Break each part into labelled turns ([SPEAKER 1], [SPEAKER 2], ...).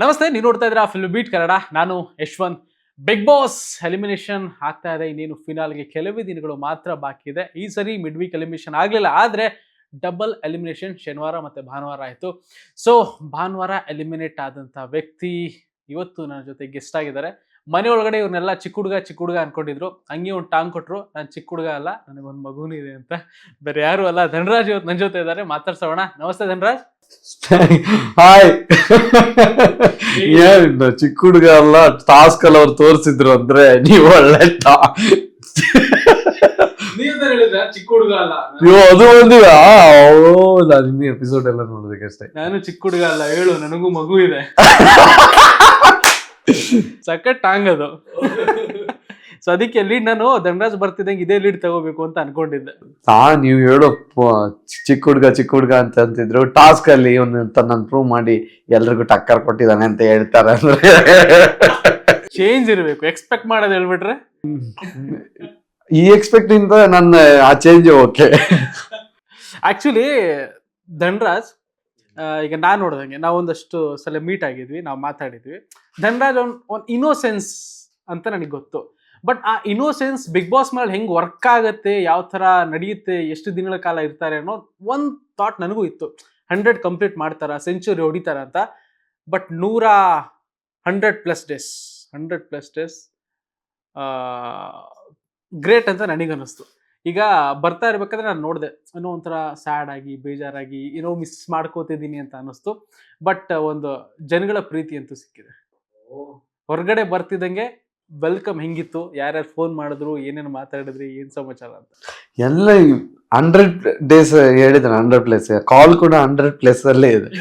[SPEAKER 1] ನಮಸ್ತೆ, ನೀವು ನೋಡ್ತಾ ಇದ್ದೀರಾ ಫಿಲ್ಮ್ ಬೀಟ್ ಕನ್ನಡ. ನಾನು ಯಶ್ವಂತ್. ಬಿಗ್ ಬಾಸ್ ಎಲಿಮಿನೇಷನ್ ಆಗ್ತಾ ಇದೆ. ಇನ್ನೇನು ಫಿನಾಲ್ಗೆ ಕೆಲವೇ ದಿನಗಳು ಮಾತ್ರ ಬಾಕಿ ಇದೆ. ಈ ಸರಿ ಮಿಡ್ ವೀಕ್ ಎಲಿಮಿನೇಷನ್ ಆಗಲಿಲ್ಲ, ಆದರೆ ಡಬಲ್ ಎಲಿಮಿನೇಷನ್ ಶನಿವಾರ ಮತ್ತೆ ಭಾನುವಾರ ಆಯಿತು. ಸೊ ಭಾನುವಾರ ಎಲಿಮಿನೇಟ್ ಆದಂಥ ವ್ಯಕ್ತಿ ಇವತ್ತು ನನ್ನ ಜೊತೆ ಗೆಸ್ಟ್ ಆಗಿದ್ದಾರೆ. ಮನೆ ಒಳಗಡೆ ಇವ್ರನ್ನೆಲ್ಲ ಚಿಕ್ಕ ಹುಡುಗ ಅನ್ಕೊಂಡಿದ್ರು. ಹಂಗೆ ಒಂದು ಟಾಂಗ್ ಕೊಟ್ಟರು. ನಾನು ಚಿಕ್ಕ ಹುಡುಗ ಅಲ್ಲ, ನನಗೊಂದು ಮಗುನೂ ಇದೆ ಅಂತ. ಬೇರೆ ಯಾರು ಅಲ್ಲ, ಧನರಾಜ್ ಇವತ್ತು ನನ್ನ ಜೊತೆ ಇದ್ದಾರೆ. ಮಾತಾಡ್ಸೋಣ. ನಮಸ್ತೆ ಧನರಾಜ್.
[SPEAKER 2] ಹಾಯ್. ಏನಿಲ್ಲ, ಚಿಕ್ಕ ಹುಡುಗ ಅಲ್ಲ, ಟಾಸ್ಕ್ ಅಲ್ಲಿ ಅವ್ರು ತೋರಿಸಿದ್ರು ಅಂದ್ರೆ ನೀವು ಒಳ್ಳೆ
[SPEAKER 1] ಚಿಕ್ಕ ಹುಡುಗ ಅಲ್ಲ,
[SPEAKER 2] ನೀವು ಅದು ಒಂದಿವ. ನಾನು ಇನ್ನು ಎಪಿಸೋಡ್ ಎಲ್ಲ ನೋಡೋದಕ್ಕಷ್ಟೇ.
[SPEAKER 1] ನಾನು ಚಿಕ್ಕ ಹುಡುಗ ಅಲ್ಲ, ಹೇಳು, ನನಗೂ ಮಗು ಇದೆ. ಸಖತ್ ಟಾಂಗ್ ಅದು. ಸೊ ಅದಕ್ಕೆ ಲೀಡ್ ನಾನು ಧನರಾಜ್ ಬರ್ತಿದ್ದಂಗೆ ಇದೇ ಲೀಡ್ ತಗೋಬೇಕು ಅಂತ ಅನ್ಕೊಂಡಿದ್ದೆ.
[SPEAKER 2] ನೀವು ಹೇಳೋ ಚಿಕ್ಕ ಹುಡುಗ ಅಂತ ಅಂತಿದ್ರು. ಟಾಸ್ಕ್ ಅಲ್ಲಿ ಇವನು ನಾನು ಪ್ರೂವ್ ಮಾಡಿ ಎಲ್ರಿಗೂ ಟಕ್ಕರ್ ಕೊಟ್ಟಿದ್ದಾನೆ ಅಂತ ಹೇಳ್ತಾರೆ. ಅಂದ್ರೆ
[SPEAKER 1] ಚೇಂಜ್ ಇರಬೇಕು. ಎಕ್ಸ್ಪೆಕ್ಟ್ ಮಾಡೋದು ಹೇಳ್ಬಿಟ್ರೆ
[SPEAKER 2] ಈ ಎಕ್ಸ್ಪೆಕ್ಟ್ ಇಂದ ನನ್ನ ಆ ಚೇಂಜ್ ಓಕೆ.
[SPEAKER 1] ಆಕ್ಚುಲಿ ಧನರಾಜ್, ಈಗ ನಾನು ನೋಡ್ದಂಗೆ ನಾವು ಒಂದಷ್ಟು ಸಲ ಮೀಟ್ ಆಗಿದ್ವಿ, ನಾವು ಮಾತಾಡಿದ್ವಿ. ಧನರಾಜ್ ಒಂದು ಇನ್ನೋಸೆನ್ಸ್ ಅಂತ ನನಗೆ ಗೊತ್ತು. ಬಟ್ ಆ ಇನ್ನೋಸೆನ್ಸ್ ಬಿಗ್ ಬಾಸ್ ಮೇಲೆ ಹೆಂಗೆ ವರ್ಕ್ ಆಗುತ್ತೆ, ಯಾವ ಥರ ನಡೆಯುತ್ತೆ, ಎಷ್ಟು ದಿನಗಳ ಕಾಲ ಇರ್ತಾರೆ ಅನ್ನೋ ಒಂದು ಥಾಟ್ ನನಗೂ ಇತ್ತು. 100 ಕಂಪ್ಲೀಟ್ ಮಾಡ್ತಾರ, ಸೆಂಚುರಿ ಹೊಡಿತಾರ ಅಂತ. ಬಟ್ 100+ ಡೇಸ್ ಗ್ರೇಟ್ ಅಂತ ನನಗನ್ನಿಸ್ತು. ಈಗ ಬರ್ತಾ ಇರ್ಬೇಕಾದ್ರೆ ನಾನು ನೋಡಿದೆ, ಏನೋ ಒಂಥರ ಸ್ಯಾಡ್ ಆಗಿ, ಬೇಜಾರಾಗಿ, ಏನೋ ಮಿಸ್ ಮಾಡ್ಕೋತಿದ್ದೀನಿ ಅಂತ ಅನ್ನಿಸ್ತು. ಬಟ್ ಒಂದು ಜನಗಳ ಪ್ರೀತಿ ಅಂತೂ ಸಿಕ್ಕಿದೆ. ಹೊರಗಡೆ ಬರ್ತಿದ್ದಂಗೆ ವೆಲ್ಕಮ್ ಹೆಂಗಿತ್ತು, ಯಾರ್ಯಾರು ಫೋನ್ ಮಾಡಿದ್ರು, ಏನೇನು ಮಾತಾಡಿದ್ರಿ, ಏನ್ ಸಮಾಚಾರ ಅಂತ
[SPEAKER 2] ಎಲ್ಲ 100 ಡೇಸ್ ಹೇಳಿದ್ರೆ 100+ ಕಾಲ್ ಕೂಡ 100+ ಅಲ್ಲೇ ಇದೆ.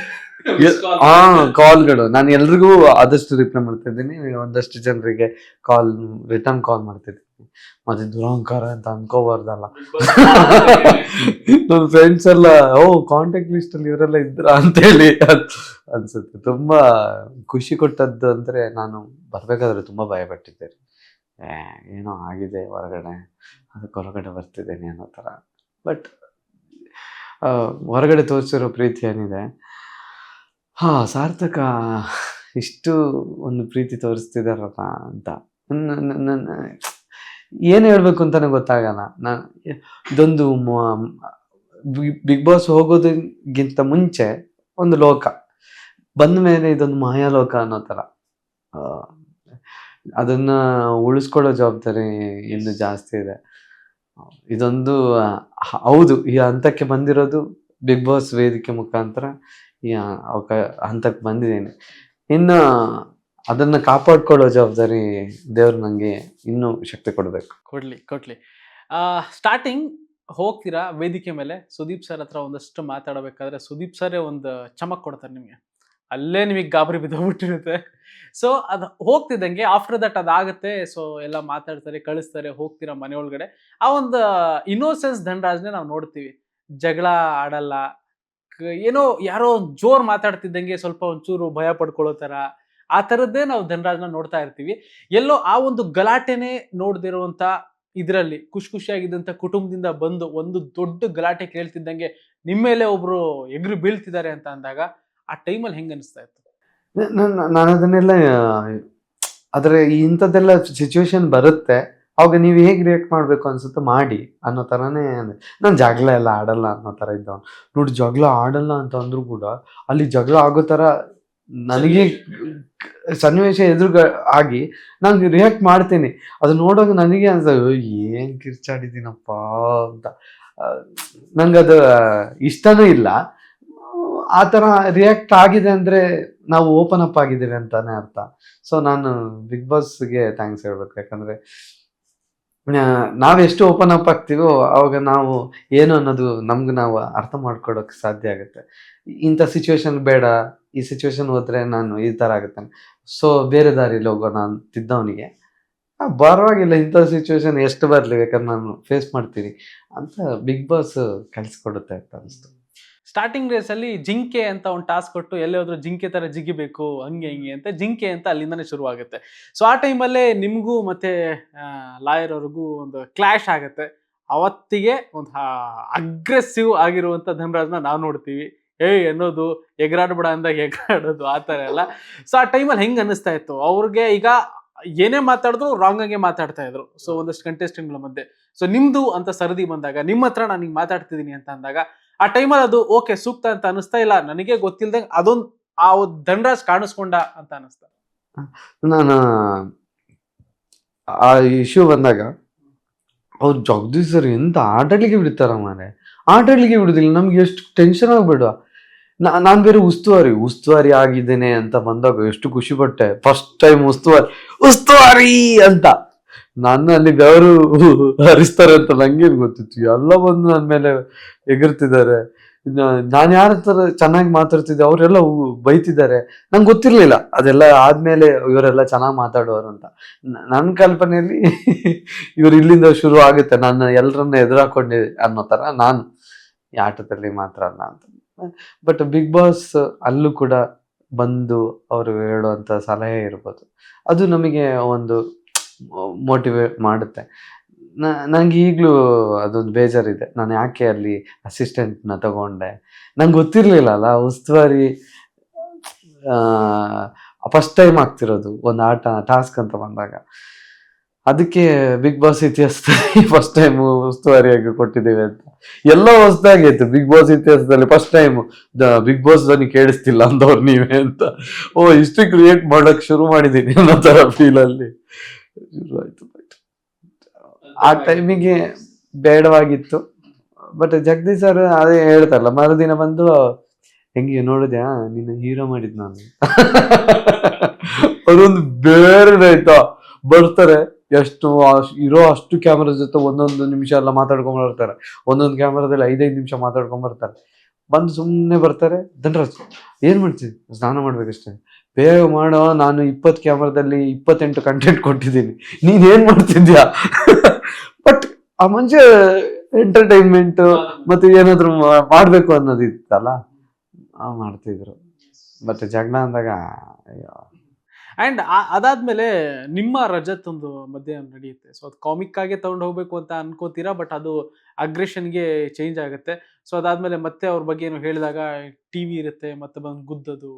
[SPEAKER 2] ಕಾಲ್ಗಳು ನಾನು ಎಲ್ರಿಗೂ ಆದಷ್ಟು ರಿಪ್ಲೈ ಮಾಡ್ತಾ ಇದ್ದೀನಿ. ಒಂದಷ್ಟು ಜನರಿಗೆ ರಿಟರ್ನ್ ಕಾಲ್ ಮಾಡ್ತಿದ್ದೀನಿ. ಮತ್ತೆ ದುರಹಂಕಾರ ಅಂತ ಅನ್ಕೋಬಾರ್ದಲ್ಲ. ನನ್ನ ಫ್ರೆಂಡ್ಸ್ ಎಲ್ಲ ಕಾಂಟ್ಯಾಕ್ಟ್ ಲಿಸ್ಟ್ ಅಲ್ಲಿ ಇವರೆಲ್ಲ ಇದ್ರ ಅಂತೇಳಿ ಅನ್ಸುತ್ತೆ. ತುಂಬಾ ಖುಷಿ ಕೊಟ್ಟದ್ದು ಅಂದ್ರೆ, ನಾನು ಬರ್ಬೇಕಾದ್ರೆ ತುಂಬಾ ಭಯ ಪಟ್ಟಿದ್ದೆ. ಏನೋ ಆಗಿದೆ ಹೊರಗಡೆ, ಅದಕ್ಕೆ ಹೊರಗಡೆ ಬರ್ತಿದ್ದೇನೆ ಅನ್ನೋ ಥರ. ಬಟ್ ಹೊರಗಡೆ ತೋರಿಸಿರೋ ಪ್ರೀತಿ ಏನಿದೆ, ಸಾರ್ಥಕ ಇಷ್ಟು ಒಂದು ಪ್ರೀತಿ ತೋರಿಸ್ತಿದಾರಲ್ಲ ಅಂತ ಏನು ಹೇಳ್ಬೇಕು ಅಂತಾನೆ ಗೊತ್ತಾಗಲ್ಲ. ಇದೊಂದು ಬಿಗ್ ಬಾಸ್ ಹೋಗೋದಕ್ಕಿಂತ ಮುಂಚೆ ಒಂದು ಲೋಕ, ಬಂದ ಮೇಲೆ ಇದೊಂದು ಮಾಯಾಲೋಕ ಅನ್ನೋ ಥರ. ಅದನ್ನ ಉಳಿಸ್ಕೊಳ್ಳೋ ಜವಾಬ್ದಾರಿ ಇನ್ನು ಜಾಸ್ತಿ ಇದೆ. ಇದೊಂದು ಹೌದು, ಈ ಹಂತಕ್ಕೆ ಬಂದಿರೋದು ಬಿಗ್ ಬಾಸ್ ವೇದಿಕೆ ಮುಖಾಂತರ ಈ ಹಂತಕ್ಕೆ ಬಂದಿದ್ದೀನಿ. ಇನ್ನು ಅದನ್ನ ಕಾಪಾಡ್ಕೊಳ್ಳೋ ಜವಾಬ್ದಾರಿ ದೇವ್ರು ನಂಗೆ ಇನ್ನೂ ಶಕ್ತಿ ಕೊಡ್ಬೇಕು.
[SPEAKER 1] ಕೊಡ್ಲಿ. ಸ್ಟಾರ್ಟಿಂಗ್ ಹೋಗ್ತೀರಾ ವೇದಿಕೆ ಮೇಲೆ, ಸುದೀಪ್ ಸರ್ ಹತ್ರ ಒಂದಷ್ಟು ಮಾತಾಡಬೇಕಾದ್ರೆ ಸುದೀಪ್ ಸರೇ ಒಂದು ಚಮಕ್ ಕೊಡ್ತಾರೆ ನಿಮಗೆ. ಅಲ್ಲೇ ನಿಮಗೆ ಗಾಬರಿ ಬಿದ್ದೋಗ್ಬಿಟ್ಟಿರುತ್ತೆ. ಸೊ ಅದು ಹೋಗ್ತಿದ್ದಂಗೆ ಆಫ್ಟರ್ ದಟ್ ಅದಾಗುತ್ತೆ. ಸೊ ಎಲ್ಲ ಮಾತಾಡ್ತಾರೆ, ಕಳಿಸ್ತಾರೆ, ಹೋಗ್ತೀರಾ ಮನೆ ಒಳಗಡೆ. ಆ ಒಂದು ಇನ್ನೋಸೆನ್ಸ್ ಧನರಾಜ್ನೇ ನಾವು ನೋಡ್ತೀವಿ. ಜಗಳ ಆಡಲ್ಲ, ಏನೋ ಯಾರೋ ಜೋರ್ ಮಾತಾಡ್ತಿದ್ದಂಗೆ ಸ್ವಲ್ಪ ಒಂಚೂರು ಭಯ ಪಡ್ಕೊಳ್ಳೋ ಥರ, ಆ ಥರದ್ದೇ ನಾವು ಧನರಾಜ್ನ ನೋಡ್ತಾ ಇರ್ತೀವಿ. ಎಲ್ಲೋ ಆ ಒಂದು ಗಲಾಟೆನೇ ನೋಡ್ದಿರುವಂತ ಇದರಲ್ಲಿ ಖುಷಿಯಾಗಿದ್ದಂಥ ಕುಟುಂಬದಿಂದ ಬಂದು ಒಂದು ದೊಡ್ಡ ಗಲಾಟೆ ಕೇಳ್ತಿದ್ದಂಗೆ ನಿಮ್ಮ ಮೇಲೆ ಒಬ್ರು ಎಗ್ರು ಬೀಳ್ತಿದ್ದಾರೆ ಅಂತ ಅಂದಾಗ ಆ ಟೈಮಲ್ಲಿ ಹೆಂಗ ಅನಿಸ್ತಾ ಇತ್ತು?
[SPEAKER 2] ನಾನು ಅದನ್ನೆಲ್ಲ, ಆದ್ರೆ ಇಂಥದ್ದೆಲ್ಲ ಸಿಚುವೇಶನ್ ಬರುತ್ತೆ, ಅವಾಗ ನೀವು ಹೇಗೆ ರಿಯಾಕ್ಟ್ ಮಾಡ್ಬೇಕು ಅನ್ಸುತ್ತೆ ಮಾಡಿ ಅನ್ನೋ ಥರನೇ. ನಾನು ಜಗಳ ಎಲ್ಲ ಆಡಲ್ಲ ಅನ್ನೋ ಥರ ಇದ್ದವನು. ನೋಡಿ, ಜಗಳ ಆಡಲ್ಲ ಅಂತ ಅಂದ್ರೂ ಕೂಡ ಅಲ್ಲಿ ಜಗಳ ಆಗೋ ಥರ ನನಗೆ ಸನ್ನಿವೇಶ ಆಗಿ ನಾನು ರಿಯಾಕ್ಟ್ ಮಾಡ್ತೀನಿ. ಅದು ನೋಡೋಕೆ ನನಗೆ ಅನ್ಸೋದು, ಏನ್ ಕಿರ್ಚಾಡಿದ್ದೀನಪ್ಪ ಅಂತ. ನಂಗದು ಇಷ್ಟನೂ ಇಲ್ಲ. ಆ ಥರ ರಿಯಾಕ್ಟ್ ಆಗಿದೆ ಅಂದರೆ ನಾವು ಓಪನ್ ಅಪ್ ಆಗಿದ್ದೀವಿ ಅಂತಾನೆ ಅರ್ಥ. ಸೊ ನಾನು ಬಿಗ್ ಬಾಸ್ಗೆ ಥ್ಯಾಂಕ್ಸ್ ಹೇಳ್ಬೇಕು. ಯಾಕಂದರೆ ನಾವೆಷ್ಟು ಓಪನ್ ಅಪ್ ಆಗ್ತೀವೋ ಅವಾಗ ನಾವು ಏನು ಅನ್ನೋದು ನಮ್ಗೆ ನಾವು ಅರ್ಥ ಮಾಡ್ಕೊಳೋಕೆ ಸಾಧ್ಯ ಆಗುತ್ತೆ. ಇಂಥ ಸಿಚುವೇಶನ್ ಬೇಡ, ಈ ಸಿಚುವೇಶನ್ ಹೋದ್ರೆ ನಾನು ಈ ಥರ ಆಗುತ್ತೆ, ಸೊ ಬೇರೆ ದಾರಿಲಿ ಹೋಗೋಣ ಅಂತಿದ್ದವನಿಗೆ ಪರವಾಗಿಲ್ಲ, ಇಂಥ ಸಿಚುವೇಶನ್ ಎಷ್ಟು ಬರಲಿ ಬೇಕಾದ್ರೆ ನಾನು ಫೇಸ್ ಮಾಡ್ತೀನಿ ಅಂತ ಬಿಗ್ ಬಾಸ್ ಕಲಿಸ್ಕೊಡುತ್ತೆ ಅಂತ ಅನಿಸ್ತು.
[SPEAKER 1] ಸ್ಟಾರ್ಟಿಂಗ್ ಡೇಸ್ ಅಲ್ಲಿ ಜಿಂಕೆ ಅಂತ ಒಂದು ಟಾಸ್ಕ್ ಕೊಟ್ಟು ಎಲ್ಲೇ ಹೋದ್ರು ಜಿಂಕೆ ತರ ಜಿಗಿಬೇಕು, ಹಂಗೆ ಅಂತ ಜಿಂಕೆ ಅಂತ ಅಲ್ಲಿಂದಾನೆ ಶುರು ಆಗುತ್ತೆ. ಸೊ ಆ ಟೈಮಲ್ಲೇ ನಿಮಗೂ ಮತ್ತೆ ಲಾಯರ್ ಅವ್ರಿಗೂ ಒಂದು ಕ್ಲಾಶ್ ಆಗುತ್ತೆ. ಅವತ್ತಿಗೆ ಒಂದು ಅಗ್ರೆಸಿವ್ ಆಗಿರುವಂತ ಧನರಾಜ್ನ ನಾವು ನೋಡ್ತೀವಿ. ಏಯ್ ಅನ್ನೋದು, ಎಗರಾಡ್ಬೇಡ ಅಂದಾಗ ಎಗರಾಡೋದು, ಆ ಥರ ಎಲ್ಲ. ಸೊ ಆ ಟೈಮಲ್ಲಿ ಹೆಂಗ್ ಅನಿಸ್ತಾ ಇತ್ತು ಅವ್ರಿಗೆ? ಈಗ ಏನೇ ಮಾತಾಡಿದ್ರು ರಾಂಗ್ ಆಗೇ ಮಾತಾಡ್ತಾ ಇದ್ರು. ಸೊ ಒಂದಷ್ಟು ಕಂಟೆಸ್ಟೆಂಟ್ಗಳ ಮಧ್ಯೆ. ಸೊ ನಿಮ್ದು ಅಂತ ಸರದಿ ಬಂದಾಗ, ನಿಮ್ಮ ಹತ್ರ ನಾನು ಹಿಂಗ್ ಮಾತಾಡ್ತಿದ್ದೀನಿ ಅಂತ ಅಂದಾಗ, ಆ ಟೈಮಲ್ಲಿ ಅದು ಓಕೆ ಸೂಕ್ತ ಅಂತ ಅನಿಸ್ತಾ, ಇಲ್ಲ ನನಗೆ ಗೊತ್ತಿಲ್ದಂಗೆ ಅದೊಂದು ಆ ಧನರಾಜ್ ಕಾಣಿಸ್ಕೊಂಡ ಅಂತ ಅನಿಸ್ತಾ?
[SPEAKER 2] ನಾನು ಆ ಇಶ್ಯೂ ಬಂದಾಗ ಅವ್ರು ಜಗದೀಶ್ ಸರ್ ಎಂತ ಆಟಾಡ್ಲಿಕ್ಕೆ ಬಿಡ್ತಾರ ಮಾರೆ, ಆಟಾಡ್ಲಿಕ್ಕೆ ಬಿಡುದಿಲ್ಲ. ನಮ್ಗೆ ಎಷ್ಟು ಟೆನ್ಷನ್ ಆಗ್ಬೇಡ. ನಾನ್ ಬೇರೆ ಉಸ್ತುವಾರಿ ಆಗಿದ್ದೇನೆ ಅಂತ ಬಂದಾಗ ಎಷ್ಟು ಖುಷಿ ಪಟ್ಟೆ. ಫಸ್ಟ್ ಟೈಮ್ ಉಸ್ತುವಾರಿ ಅಂತ. ನಾನು ಅಲ್ಲಿ ಬೆವರು ಹರಿಸ್ತಾರೆ ಅಂತ ನಂಗೇನ್ ಗೊತ್ತಿತ್ತು. ಎಲ್ಲ ಬಂದು ನನ್ ಮೇಲೆ ಎಗರ್ತಿದ್ದಾರೆ. ನಾನ್ ಯಾರ ಹತ್ರ ಚೆನ್ನಾಗಿ ಮಾತಾಡ್ತಿದ್ದೆ ಅವರೆಲ್ಲ ಬೈತಿದ್ದಾರೆ. ನಂಗೆ ಗೊತ್ತಿರ್ಲಿಲ್ಲ ಅದೆಲ್ಲ ಆದ್ಮೇಲೆ ಇವರೆಲ್ಲ ಚೆನ್ನಾಗಿ ಮಾತಾಡೋರು ಅಂತ. ನನ್ನ ಕಲ್ಪನೆಯಲ್ಲಿ ಇವ್ರು ಇಲ್ಲಿಂದ ಶುರು ಆಗುತ್ತೆ, ನಾನು ಎಲ್ಲರನ್ನ ಎದುರಾಕೊಂಡೆ ಅನ್ನೋ ತರ ನಾನು ಈ ಆಟದಲ್ಲಿ ಮಾತ್ರ ಅಲ್ಲ ಅಂತ. ಬಟ್ ಬಿಗ್ ಬಾಸ್ ಅಲ್ಲೂ ಕೂಡ ಬಂದು ಅವರು ಹೇಳುವಂತ ಸಲಹೆ ಇರ್ಬೋದು, ಅದು ನಮಗೆ ಒಂದು ಮೋಟಿವೇಟ್ ಮಾಡುತ್ತೆ. ನಂಗೆ ಈಗಲೂ ಅದೊಂದು ಬೇಜಾರಿದೆ, ನಾನು ಯಾಕೆ ಅಲ್ಲಿ ಅಸಿಸ್ಟೆಂಟ್ನ ತಗೊಂಡೆ. ನಂಗೆ ಗೊತ್ತಿರ್ಲಿಲ್ಲ ಅಲ್ಲ ಉಸ್ತುವಾರಿ ಫಸ್ಟ್ ಟೈಮ್ ಆಗ್ತಿರೋದು ಒಂದು ಆಟ ಟಾಸ್ಕ್ ಅಂತ ಬಂದಾಗ. ಅದಕ್ಕೆ ಬಿಗ್ ಬಾಸ್ ಇತಿಹಾಸದಲ್ಲಿ ಫಸ್ಟ್ ಟೈಮ್ ಉಸ್ತುವಾರಿಯಾಗಿ ಕೊಟ್ಟಿದ್ದೇವೆ ಅಂತ. ಎಲ್ಲ ಹೊಸದಾಗಿತ್ತು ಬಿಗ್ ಬಾಸ್ ಇತಿಹಾಸದಲ್ಲಿ ಫಸ್ಟ್ ಟೈಮ್ ಬಿಗ್ ಬಾಸ್ ಧ್ವನಿ ಕೇಳಿಸ್ತಿಲ್ಲ ಅಂದವ್ರು ನೀವೇ ಅಂತ. ಹಿಸ್ಟ್ರಿ ಕ್ರಿಯೇಟ್ ಮಾಡಕ್ ಶುರು ಮಾಡಿದೀನಿ ಅನ್ನೋ ತರ ಫೀಲ್ ಅಲ್ಲಿ ಶುರು ಆಯ್ತು. ಬಟ್ ಆ ಟೈಮಿಗೆ ಬೇಡವಾಗಿತ್ತು. ಬಟ್ ಜಗದೀಶ್ ಸರ್ ಅದೇ ಹೇಳ್ತಾರಲ್ಲ, ಮರುದಿನ ಬಂದು ಹೆಂಗೆ ನೋಡಿದ್ಯಾ ನಿನ್ನ ಹೀರೋ ಮಾಡಿದ್ ನಾನು ಅದೊಂದು ಬೇರೆ ಆಯ್ತಾ. ಬರ್ತಾರೆ ಎಷ್ಟು ಇರೋ ಅಷ್ಟು ಕ್ಯಾಮರಾ ಜೊತೆ ಒಂದೊಂದು ನಿಮಿಷ ಎಲ್ಲ ಮಾತಾಡ್ಕೊಂಡ್ ಬರ್ತಾರೆ. ಒಂದೊಂದು ಕ್ಯಾಮರಾದಲ್ಲಿ 5-5 ನಿಮಿಷ ಮಾತಾಡ್ಕೊಂಡ್ ಬರ್ತಾರೆ. ಬಂದು ಸುಮ್ಮನೆ ಬರ್ತಾರೆ. ಧನರಾಜ್ ಏನ್ ಮಾಡ್ತೀನಿ, ಸ್ನಾನ ಮಾಡ್ಬೇಕಷ್ಟೇ, ಬೇಗ ಮಾಡೋ, ನಾನು 20 ಕ್ಯಾಮರಾದಲ್ಲಿ 28 ಕಂಟೆಂಟ್ ಕೊಟ್ಟಿದ್ದೀನಿ, ನೀನ್ ಏನ್ ಮಾಡ್ತಿದ್ಯಾ ಬಟ್ ಆ ಮನುಷ್ಯ ಎಂಟರ್ಟೈನ್ಮೆಂಟ್ ಮತ್ತೆ ಏನಾದ್ರು ಮಾಡ್ಬೇಕು ಅನ್ನೋದು ಇತ್ತಲ್ಲ, ಮಾಡ್ತಿದ್ರು. ಬಟ್ ಜಗಳ ಅಂದಾಗ
[SPEAKER 1] ಅಂಡ್ ಅದಾದ್ಮೇಲೆ ನಿಮ್ಮ ರಜತ್ ಒಂದು ಮಧ್ಯೆ ನಡೆಯುತ್ತೆ. ಸೊ ಅದು ಕಾಮಿಕ್ ಆಗಿ ತಗೊಂಡು ಹೋಗ್ಬೇಕು ಅಂತ ಅನ್ಕೋತೀರಾ, ಬಟ್ ಅದು ಅಗ್ರೆಷನ್ಗೆ ಚೇಂಜ್ ಆಗುತ್ತೆ. ಸೊ ಅದಾದ್ಮೇಲೆ ಮತ್ತೆ ಅವ್ರ ಬಗ್ಗೆ ಏನು ಹೇಳಿದಾಗ ಟಿವಿ ಇರುತ್ತೆ, ಮತ್ತೆ ಬಂದು ಗುದ್ದದು.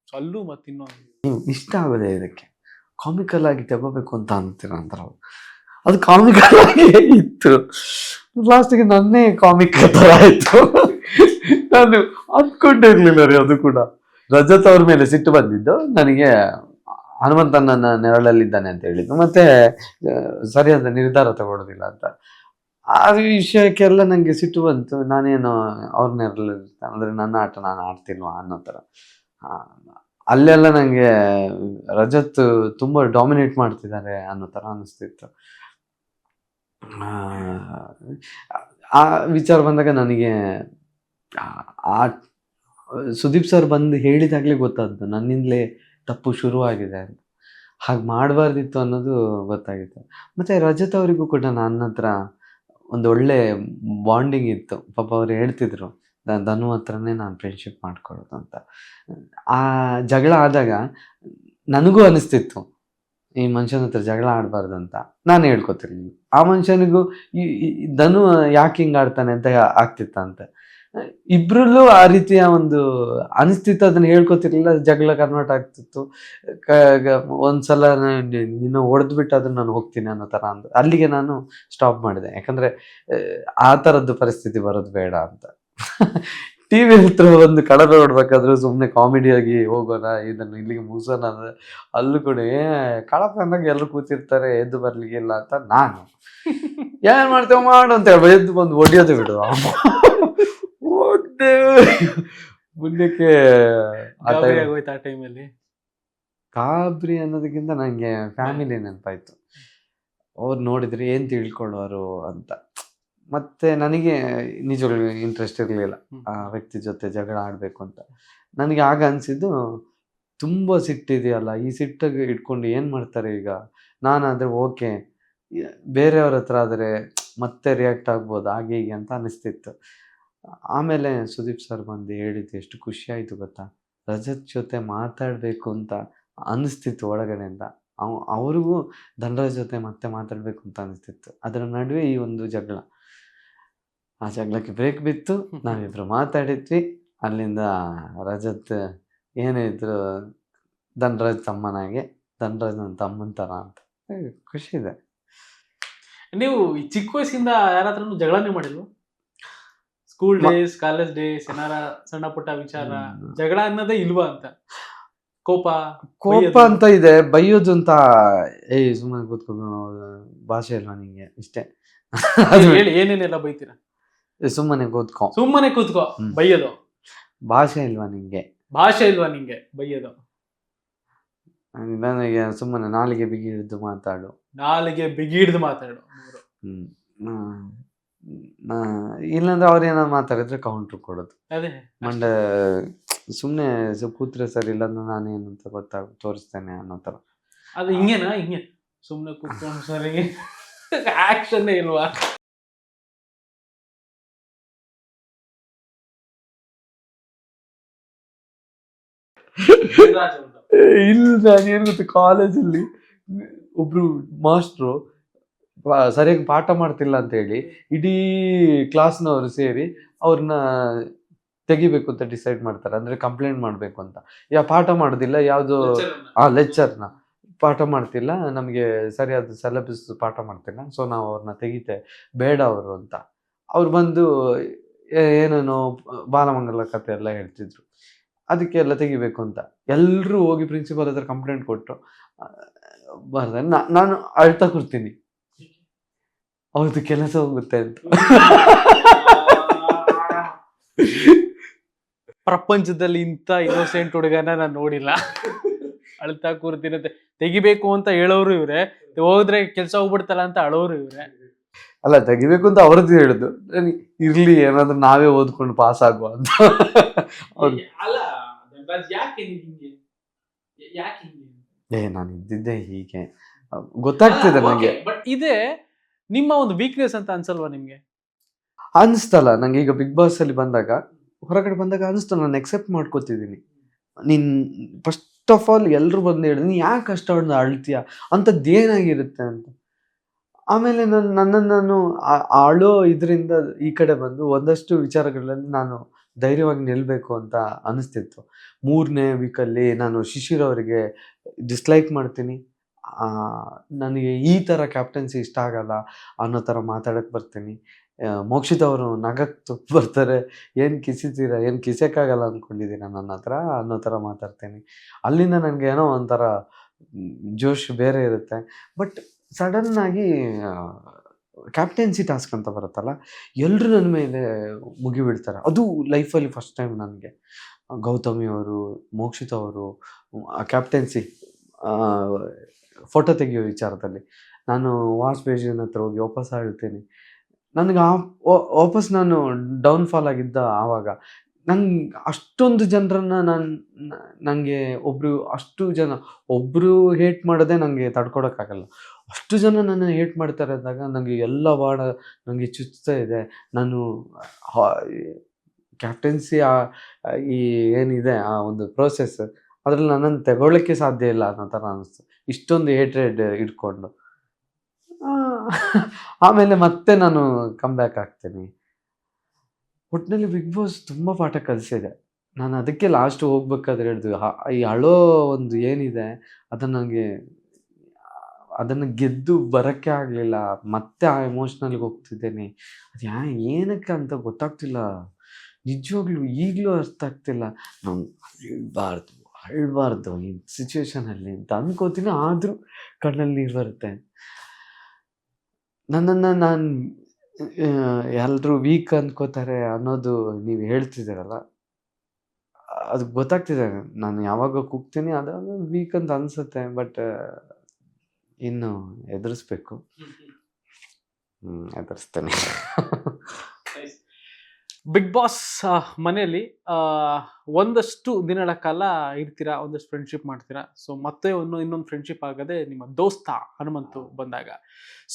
[SPEAKER 1] ಸೊ ಅಲ್ಲೂ ಮತ್ತೆ ಇನ್ನೊಂದು
[SPEAKER 2] ಇಷ್ಟ ಆಗೋದೇ ಇದಕ್ಕೆ ಕಾಮಿಕಲ್ ಆಗಿ ತಗೋಬೇಕು ಅಂತ ಅಂತೀರ ಅಂತಾರ. ಅದು ಕಾಮಿಕಲ್ ಆಗಿ ಇತ್ತು, ಲಾಸ್ಟಿಗೆ ನನ್ನೇ ಕಾಮಿಕ್ ತರ ಆಯ್ತು. ನಾನು ಅನ್ಕೊಂಡಿರ್ಲಿಲ್ಲ ರೀ. ಅದು ಕೂಡ ರಜತ್ ಅವ್ರ ಮೇಲೆ ಸಿಟ್ಟು ಬಂದಿದ್ದು ನನಗೆ, ಹನುಮಂತನ ನೆರಳಲ್ಲಿದ್ದಾನೆ ಅಂತ ಹೇಳಿದ್ದು, ಮತ್ತೆ ಸರಿಯಾದ ನಿರ್ಧಾರ ತಗೊಳ್ಳೋದಿಲ್ಲ ಅಂತ. ಆ ವಿಷಯಕ್ಕೆಲ್ಲ ನಂಗೆ ಸಿಟ್ಟು ಬಂತು. ನಾನೇನು ಅವ್ರ ನೆರಳಲ್ಲಿರ್ತಾನೆ ಅಂದ್ರೆ ನನ್ನ ಆಟ ನಾನು ಆಡ್ತಿಲ್ವಾ ಅನ್ನೋ ಥರ. ಅಲ್ಲೆಲ್ಲ ನಂಗೆ ರಜತ್ ತುಂಬಾ ಡಾಮಿನೇಟ್ ಮಾಡ್ತಿದ್ದಾರೆ ಅನ್ನೋ ಥರ ಅನಿಸ್ತಿತ್ತು. ಆ ವಿಚಾರ ಬಂದಾಗ ನನಗೆ ಆ ಸುದೀಪ್ ಸರ್ ಬಂದು ಹೇಳಿದಾಗಲೇ ಗೊತ್ತಾದ್ದು ನನ್ನಿಂದಲೇ ತಪ್ಪು ಶುರುವಾಗಿದೆ ಅಂತ. ಹಾಗೆ ಮಾಡಬಾರ್ದಿತ್ತು ಅನ್ನೋದು ಗೊತ್ತಾಗಿತ್ತು. ಮತ್ತು ರಜತ್ ಅವರಿಗೂ ಕೂಡ ನನ್ನ ಹತ್ರ ಒಂದು ಒಳ್ಳೆ ಬಾಂಡಿಂಗ್ ಇತ್ತು. ಪಾಪ ಅವ್ರು ಹೇಳ್ತಿದ್ರು, ಧನು ಹತ್ರನೇ ನಾನು ಫ್ರೆಂಡ್ಶಿಪ್ ಮಾಡ್ಕೊಳ್ಳೋದು ಅಂತ. ಆ ಜಗಳ ಆದಾಗ ನನಗೂ ಅನಿಸ್ತಿತ್ತು ಈ ಮನುಷ್ಯನ ಹತ್ರ ಜಗಳ ಆಡಬಾರ್ದು ಅಂತ. ನಾನು ಹೇಳ್ಕೊತಿರ್ಲಿಲ್ಲ. ಆ ಮನುಷ್ಯನಿಗೂ ಈ ಧನು ಯಾಕೆ ಹಿಂಗೆ ಆಡ್ತಾನೆ ಅಂತ ಆಗ್ತಿತ್ತಂತೆ. ಇಬ್ರಲ್ಲೂ ಆ ರೀತಿಯ ಒಂದು ಅನಿಸ್ತಿತ್ತು. ಅದನ್ನ ಹೇಳ್ಕೊತಿರ್ಲಿಲ್ಲ, ಜಗಳ ಕನ್ವರ್ಟ್ ಆಗ್ತಿತ್ತು. ಒಂದ್ಸಲ ನೀನು ಹೊಡೆದ್ಬಿಟ್ಟು ಅದನ್ನ ನಾನು ಹೋಗ್ತೀನಿ ಅನ್ನೋ ಥರ ಅಂದು ಅಲ್ಲಿಗೆ ನಾನು ಸ್ಟಾಪ್ ಮಾಡಿದೆ. ಯಾಕಂದ್ರೆ ಆ ಥರದ್ದು ಪರಿಸ್ಥಿತಿ ಬರೋದು ಬೇಡ ಅಂತ. ಟಿವಿ ಹತ್ರ ಒಂದು ಕಡಿಮೆ ನೋಡ್ಬೇಕಾದ್ರೆ ಸುಮ್ಮನೆ ಕಾಮಿಡಿಯಾಗಿ ಹೋಗೋಣ, ಇದನ್ನು ಇಲ್ಲಿಗೆ ಮುಗಿಸೋಣ ಅಂದ್ರೆ ಅಲ್ಲೂ ಕೂಡ ಕಳಪ ಅಂದಾಗ ಎಲ್ಲರೂ ಕೂತಿರ್ತಾರೆ, ಎದ್ದು ಬರ್ಲಿಕ್ಕಿಲ್ಲ ಅಂತ ನಾನು ಏನ್ ಮಾಡ್ತೇವೆ ಮಾಡು ಅಂತ ಹೇಳಿ ಎದ್ದು ಬಂದು ಹೊಡಿಯೋದು ಬಿಡುವ ಮುಂದಕ್ಕೆ.
[SPEAKER 1] ಆ ಟೈಮಲ್ಲಿ
[SPEAKER 2] ಗಾಬರಿ ಅನ್ನೋದಕ್ಕಿಂತ ನಂಗೆ ಫ್ಯಾಮಿಲಿ ನೆನಪಾಯ್ತು. ಅವ್ರು ನೋಡಿದ್ರೆ ಏನ್ ತಿಳ್ಕೊಳ್ಳೋರು ಅಂತ. ಮತ್ತೆ ನನಗೆ ನಿಜವಾಗ್ಲೂ ಇಂಟ್ರೆಸ್ಟ್ ಇರಲಿಲ್ಲ ಆ ವ್ಯಕ್ತಿ ಜೊತೆ ಜಗಳ ಆಡಬೇಕು ಅಂತ. ನನಗೆ ಆಗ ಅನಿಸಿದ್ದು, ತುಂಬ ಸಿಟ್ಟಿದೆಯಲ್ಲ, ಈ ಸಿಟ್ಟಾಗಿ ಇಟ್ಕೊಂಡು ಏನು ಮಾಡ್ತಾರೆ ಈಗ. ನಾನಾದರೆ ಓಕೆ, ಬೇರೆಯವ್ರ ಹತ್ರ ಆದರೆ ಮತ್ತೆ ರಿಯಾಕ್ಟ್ ಆಗ್ಬೋದು ಹಾಗೆ ಹೀಗೆ ಅಂತ ಅನಿಸ್ತಿತ್ತು. ಆಮೇಲೆ ಸುದೀಪ್ ಸರ್ ಬಂದು ಹೇಳಿದ್ದು ಎಷ್ಟು ಖುಷಿ ಆಯಿತು ಗೊತ್ತಾ. ರಜತ್ ಜೊತೆ ಮಾತಾಡಬೇಕು ಅಂತ ಅನಿಸ್ತಿತ್ತು ಒಳಗಡೆಯಿಂದ. ಅವ್ರಿಗೂ ಧನರಾಜ್ ಜೊತೆ ಮತ್ತೆ ಮಾತಾಡಬೇಕು ಅಂತ ಅನಿಸ್ತಿತ್ತು. ಅದರ ನಡುವೆ ಈ ಒಂದು ಜಗಳ. ಆ ಜಗಳಕ್ಕೆ ಬ್ರೇಕ್ ಬಿತ್ತು, ನಾವಿಬ್ರು ಮಾತಾಡಿದ್ವಿ. ಅಲ್ಲಿಂದ ರಜತ್ ಏನೇ ಇದ್ರು ಧನ್ರಾಜ್ ತಮ್ಮನಾಗೆ, ಧನ್ರಾಜ್ ನನ್ನ ತಮ್ಮನ ಥರ ಅಂತ ಖುಷಿ ಇದೆ.
[SPEAKER 1] ನೀವು ಈ ಚಿಕ್ಕ ವಯಸ್ಸಿಂದ ಯಾರ ಹತ್ರನೂ ಜಗಳನೇ ಮಾಡಿಲ್ವಾ? ಸ್ಕೂಲ್ ಡೇಸ್, ಕಾಲೇಜ್ ಡೇಸ್, ಏನಾರ ಸಣ್ಣ ಪುಟ್ಟ ವಿಚಾರ ಜಗಳ ಅನ್ನೋದೇ ಇಲ್ವಾ ಅಂತ? ಕೋಪ
[SPEAKER 2] ಅಂತ ಇದೆ, ಬೈಯೋದು ಅಂತ ಸುಮ್ಮನೆ ಕೂತ್ಕೊ, ಭಾಷೆ ಇಲ್ವಾ ನಿಂಗೆ, ಇಷ್ಟೇ.
[SPEAKER 1] ಹೇಳಿ, ಏನೇನೆಲ್ಲ ಬೈತೀರಾ?
[SPEAKER 2] ಸುಮ್ಮನೆ
[SPEAKER 1] ಕೂತ್ಕೋ ಬೈಯೋದು.
[SPEAKER 2] ಭಾಷೆ ಇಲ್ವಾ ನಿಂಗೆ
[SPEAKER 1] ಬೈಯೋದು.
[SPEAKER 2] ನನಗೆ ಸುಮ್ಮನೆ ನಾಲಿಗೆ ಬಿಗಿ ಹಿಡಿದು ಮಾತಾಡು. ಇಲ್ಲಾಂದ್ರೆ ಅವ್ರು ಏನಾದ್ರು ಮಾತಾಡಿದ್ರೆ ಕೌಂಟ್ರ್ ಕೊಡೋದು. ಮಂಡೆ ಸುಮ್ಮನೆ ಕೂತ್ರೆ ಸರಿ, ಇಲ್ಲಾಂದ್ರೆ ನಾನೇನು ಅಂತ ತೋರಿಸ್ತೇನೆ ಅನ್ನೋ ಥರ.
[SPEAKER 1] ಅದು ಹಿಂಗೆ ಸುಮ್ಮನೆ ಕೂತ್ಕೊಂಡು ಸರಿ ಆಕ್ಷನ್ ಇಲ್ವಾ?
[SPEAKER 2] ಇಲ್ಲ, ನಾನೇನು ಗೊತ್ತು, ಕಾಲೇಜಲ್ಲಿ ಒಬ್ರು ಮಾಸ್ಟ್ರು ಸರಿಯಾಗಿ ಪಾಠ ಮಾಡ್ತಿಲ್ಲ ಅಂತ ಹೇಳಿ ಇಡೀ ಕ್ಲಾಸ್ನವರು ಸೇರಿ ಅವ್ರನ್ನ ತೆಗಿಬೇಕು ಅಂತ ಡಿಸೈಡ್ ಮಾಡ್ತಾರೆ. ಅಂದ್ರೆ ಕಂಪ್ಲೇಂಟ್ ಮಾಡ್ಬೇಕು ಅಂತ. ಪಾಠ ಮಾಡೋದಿಲ್ಲ, ಯಾವುದು ಲೆಕ್ಚರ್ನ ಪಾಠ ಮಾಡ್ತಿಲ್ಲ, ನಮಗೆ ಸರಿಯಾದ ಸಿಲೆಬಸ್ ಪಾಠ ಮಾಡ್ತಿಲ್ಲ, ಸೊ ನಾವು ಅವ್ರನ್ನ ತೆಗಿತೆ, ಬೇಡ ಅವರು ಅಂತ. ಅವ್ರು ಬಂದು ಏನೇನೋ ಬಾಲಮಂಗಲ ಕಥೆ ಎಲ್ಲ ಹೇಳ್ತಿದ್ರು. ಅದಕ್ಕೆಲ್ಲ ತೆಗಿಬೇಕು ಅಂತ ಎಲ್ಲರೂ ಹೋಗಿ ಪ್ರಿನ್ಸಿಪಾಲ್ ಹತ್ರ ಕಂಪ್ಲೇಂಟ್ ಕೊಟ್ಟರು. ಬರ್ದೆ ನಾನು ಅಳ್ತಾ ಕೊಡ್ತೀನಿ, ಅವ್ರದ್ದು ಕೆಲಸ ಹೋಗುತ್ತೆ ಅಂತ.
[SPEAKER 1] ಪ್ರಪಂಚದಲ್ಲಿ ಇಂಥ ಇನ್ನೋಸೆಂಟ್ ಹುಡುಗನ ನಾನು ನೋಡಿಲ್ಲ. ಅಳ್ತಾ ಕೂರ್ತಿರತ್ತೆ, ತೆಗಿಬೇಕು ಅಂತ ಹೇಳೋರು ಇವ್ರೆ, ಹೋದ್ರೆ ಕೆಲಸ ಹೋಗ್ಬಿಡ್ತಲ್ಲ ಅಂತ ಅಳೋರು ಇವ್ರೆ.
[SPEAKER 2] ಅಲ್ಲ, ತೆಗಿಬೇಕು ಅಂತ ಅವ್ರದ್ದು ಹೇಳುದು, ಇರ್ಲಿ ಏನಾದ್ರು ನಾವೇ ಓದ್ಕೊಂಡು ಪಾಸ್ ಆಗುವ ಅಂತ. ನಾನು ಇದ್ದಿದ್ದೆ ಹೀಗೆ, ಗೊತ್ತಾಗ್ತಿದೆ ನಂಗೆ.
[SPEAKER 1] ಬಟ್ ಇದೇ ನಿಮ್ಮ ಒಂದು ವೀಕ್ನೆಸ್ ಅಂತ ಅನ್ಸಲ್ವಾ ನಿಮ್ಗೆ?
[SPEAKER 2] ಅನ್ಸ್ತಲ್ಲ ನಂಗೆ. ಈಗ ಬಿಗ್ ಬಾಸ್ ಅಲ್ಲಿ ಬಂದಾಗ, ಹೊರಗಡೆ ಬಂದಾಗ ಅನಿಸ್ತು, ನಾನು ಎಕ್ಸೆಪ್ಟ್ ಮಾಡ್ಕೋತಿದ್ದೀನಿ. ನೀನ್ ಫಸ್ಟ್ ಆಫ್ ಆಲ್ ಎಲ್ರು ಬಂದು ಹೇಳಿದ್ರು, ನೀನ್ ಯಾಕೆ ಅಷ್ಟೊಂದು ಅಳ್ತೀಯ, ಅಂಥದ್ದೇನಾಗಿರುತ್ತೆ ಅಂತ. ಆಮೇಲೆ ನನ್ನನ್ನು ನಾನು ಆಳೋ ಇದರಿಂದ ಈ ಕಡೆ ಬಂದು ಒಂದಷ್ಟು ವಿಚಾರಗಳಲ್ಲಿ ನಾನು ಧೈರ್ಯವಾಗಿ ನಿಲ್ಬೇಕು ಅಂತ ಅನಿಸ್ತಿತ್ತು. 3ನೇ ವೀಕಲ್ಲಿ ನಾನು ಶಿಶಿರ್ ಅವರಿಗೆ ಡಿಸ್ಲೈಕ್ ಮಾಡ್ತೀನಿ, ನನಗೆ ಈ ಥರ ಕ್ಯಾಪ್ಟನ್ಸಿ ಇಷ್ಟ ಆಗಲ್ಲ ಅನ್ನೋ ಥರ ಮಾತಾಡಕ್ಕೆ ಬರ್ತೀನಿ. ಮೋಕ್ಷಿತ್ ಅವರು ನಗಕ್ಕೆ ಬರ್ತಾರೆ, ಏನು ಕಿಸಿತೀರ, ಏನು ಕಿಸಕ್ಕಾಗಲ್ಲ ಅಂದ್ಕೊಂಡಿದ್ದೀರ ನನ್ನ ಹತ್ರ ಅನ್ನೋ ಥರ ಮಾತಾಡ್ತೀನಿ. ಅಲ್ಲಿಂದ ನನಗೆ ಏನೋ ಒಂಥರ ಜೋಶ್ ಬೇರೆ ಇರುತ್ತೆ. ಬಟ್ ಸಡನ್ನಾಗಿ ಕ್ಯಾಪ್ಟನ್ಸಿ ಟಾಸ್ಕ್ ಅಂತ ಬರುತ್ತಲ್ಲ, ಎಲ್ಲರೂ ನನ್ನ ಮೇಲೆ ಮುಗಿ ಬೀಳ್ತಾರೆ. ಅದು ಲೈಫಲ್ಲಿ ಫಸ್ಟ್ ಟೈಮ್ ನನಗೆ. ಗೌತಮಿ ಅವರು, ಮೋಕ್ಷಿತ್ ಅವರು ಕ್ಯಾಪ್ಟನ್ಸಿ ಫೋಟೋ ತೆಗೆಯೋ ವಿಚಾರದಲ್ಲಿ ನಾನು ವಾಶ್ ಬೇಸಿನ್ ಹತ್ರ ಹೋಗಿ ವಾಪಸ್ ಹೇಳ್ತೀನಿ. ನನಗೆ ವಾಪಸ್ ನಾನು ಡೌನ್ಫಾಲ್ ಆಗಿದ್ದ ಆವಾಗ. ನಂಗೆ ಅಷ್ಟೊಂದು ಜನರನ್ನ ನನಗೆ ಅಷ್ಟು ಜನ ಒಬ್ಬರು ಹೇಟ್ ಮಾಡೋದೇ ನನಗೆ ತಡ್ಕೊಳಕ್ಕಾಗಲ್ಲ. ಅಷ್ಟು ಜನ ನನ್ನ ಹೇಟ್ ಮಾಡ್ತಾರೆ ಅಂದಾಗ ನನಗೆ ಎಲ್ಲ ಬಾಣ ನನಗೆ ಚುಚ್ತಾ ಇದೆ. ನಾನು ಕ್ಯಾಪ್ಟನ್ಸಿ ಈ ಏನಿದೆ ಆ ಒಂದು ಪ್ರೋಸೆಸ್, ಅದ್ರಲ್ಲಿ ನನ್ನನ್ನು ತಗೊಳ್ಳೋಕ್ಕೆ ಸಾಧ್ಯ ಇಲ್ಲ ಅನ್ನೋ ಥರ ಅನ್ನಿಸ್ತು, ಇಷ್ಟೊಂದು ಹೇಟ್ರೆಡ್ ಇಟ್ಕೊಂಡು. ಆಮೇಲೆ ಮತ್ತೆ ನಾನು ಕಮ್ ಬ್ಯಾಕ್ ಆಗ್ತೀನಿ. ಒಟ್ಟಿನಲ್ಲಿ ಬಿಗ್ ಬಾಸ್ ತುಂಬ ಪಾಠ ಕಲಿಸಿದೆ. ನಾನು ಅದಕ್ಕೆ ಲಾಸ್ಟ್ ಹೋಗ್ಬೇಕಾದ್ರೆ ಹೇಳಿದ್ವಿ, ಈ ಅಳೋ ಒಂದು ಏನಿದೆ ಅದನ್ನು ಗೆದ್ದು ಬರೋಕ್ಕೆ ಆಗಲಿಲ್ಲ. ಮತ್ತೆ ಆ ಎಮೋಷ್ನಲ್ಗೆ ಹೋಗ್ತಿದ್ದೇನೆ. ಅದು ಏನಕ್ಕೆ ಅಂತ ಗೊತ್ತಾಗ್ತಿಲ್ಲ, ನಿಜವಾಗ್ಲೂ ಈಗಲೂ ಅರ್ಥ ಆಗ್ತಿಲ್ಲ. ನಾವು ಅಳ್ಬಾರ್ದು ಈ ಸಿಚುವೇಶನಲ್ಲಿ ಅಂತ ಅನ್ಕೋತೀನಿ, ಆದರೂ ಕಣ್ಣಲ್ಲಿ ನೀರು ಬರುತ್ತೆ. ನನ್ನನ್ನು ನಾನು ಎಲ್ಲರೂ ವೀಕ್ ಅಂದ್ಕೋತಾರೆ ಅನ್ನೋದು ನೀವು ಹೇಳ್ತಿದ್ದೀರಲ್ಲ, ಅದು ಗೊತ್ತಾಗ್ತಿದೆ. ನಾನು ಯಾವಾಗ ಕೂಗ್ತೀನಿ ಅದಾಗ ವೀಕ್ ಅಂತ ಅನಿಸುತ್ತೆ, ಬಟ್ ಇನ್ನು ಎದುರಿಸ್ಬೇಕು. ಎದುರಿಸ್ತೇನೆ.
[SPEAKER 1] ಬಿಗ್ ಬಾಸ್ ಮನೆಯಲ್ಲಿ ಒಂದಷ್ಟು ದಿನಗಳ ಕಾಲ ಇರ್ತೀರಾ, ಒಂದಷ್ಟು ಫ್ರೆಂಡ್ಶಿಪ್ ಮಾಡ್ತೀರಾ. ಸೊ ಮತ್ತೆ ಇನ್ನೊಂದು ಫ್ರೆಂಡ್ಶಿಪ್ ಆಗದೆ ನಿಮ್ಮ ದೋಸ್ತ ಹನುಮಂತು ಬಂದಾಗ.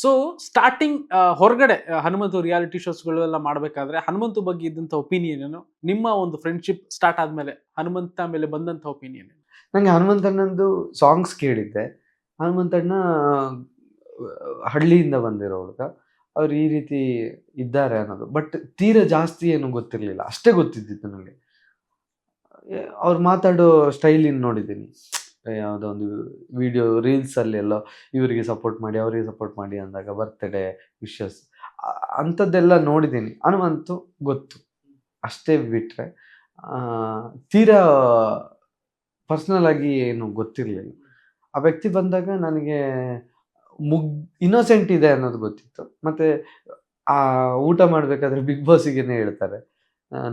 [SPEAKER 1] ಸೊ ಸ್ಟಾರ್ಟಿಂಗ್ ಹೊರಗಡೆ ಹನುಮಂತು ರಿಯಾಲಿಟಿ ಶೋಸ್ಗಳೆಲ್ಲ ಮಾಡಬೇಕಾದ್ರೆ ಹನುಮಂತು ಬಗ್ಗೆ ಇದ್ದಂಥ ಒಪಿನಿಯನ್ ಏನು? ನಿಮ್ಮ ಒಂದು ಫ್ರೆಂಡ್ಶಿಪ್ ಸ್ಟಾರ್ಟ್ ಆದಮೇಲೆ ಹನುಮಂತ ಮೇಲೆ ಬಂದಂಥ ಒಪಿನಿಯನ್ ಏನು?
[SPEAKER 2] ನನಗೆ ಹನುಮಂತಣ್ಣಂದು ಸಾಂಗ್ಸ್ ಕೇಳಿದ್ದೆ. ಹನುಮಂತಣ್ಣ ಹಳ್ಳಿಯಿಂದ ಬಂದಿರೋ ಹುಡುಗ, ಅವ್ರು ಈ ರೀತಿ ಇದ್ದಾರೆ ಅನ್ನೋದು. ಬಟ್ ತೀರಾ ಜಾಸ್ತಿ ಏನು ಗೊತ್ತಿರಲಿಲ್ಲ, ಅಷ್ಟೇ ಗೊತ್ತಿದ್ದಿತ್ತು ನನಗೆ. ಅವ್ರು ಮಾತಾಡೋ ಸ್ಟೈಲಿನ ನೋಡಿದ್ದೀನಿ. ಯಾವುದೋ ಒಂದು ವಿಡಿಯೋ ರೀಲ್ಸಲ್ಲಿ ಎಲ್ಲೋ ಇವರಿಗೆ ಸಪೋರ್ಟ್ ಮಾಡಿ, ಅವರಿಗೆ ಸಪೋರ್ಟ್ ಮಾಡಿ ಅಂದಾಗ ಬರ್ತ್‌ಡೇ ವಿಶಸ್ ಅಂಥದ್ದೆಲ್ಲ ನೋಡಿದ್ದೀನಿ. ಹನುಮಂತು ಗೊತ್ತು. ಅಷ್ಟೇ ಬಿಟ್ರೆ ತೀರಾ ಪರ್ಸನಲ್ ಆಗಿ ಏನು ಗೊತ್ತಿರಲಿಲ್ಲ. ಆ ವ್ಯಕ್ತಿ ಬಂದಾಗ ನನಗೆ ಇನ್ನೋಸೆಂಟ್ ಇದೆ ಅನ್ನೋದು ಗೊತ್ತಿತ್ತು. ಮತ್ತೆ ಊಟ ಮಾಡಬೇಕಾದ್ರೆ ಬಿಗ್ ಬಾಸಿಗೇನೆ ಹೇಳ್ತಾರೆ,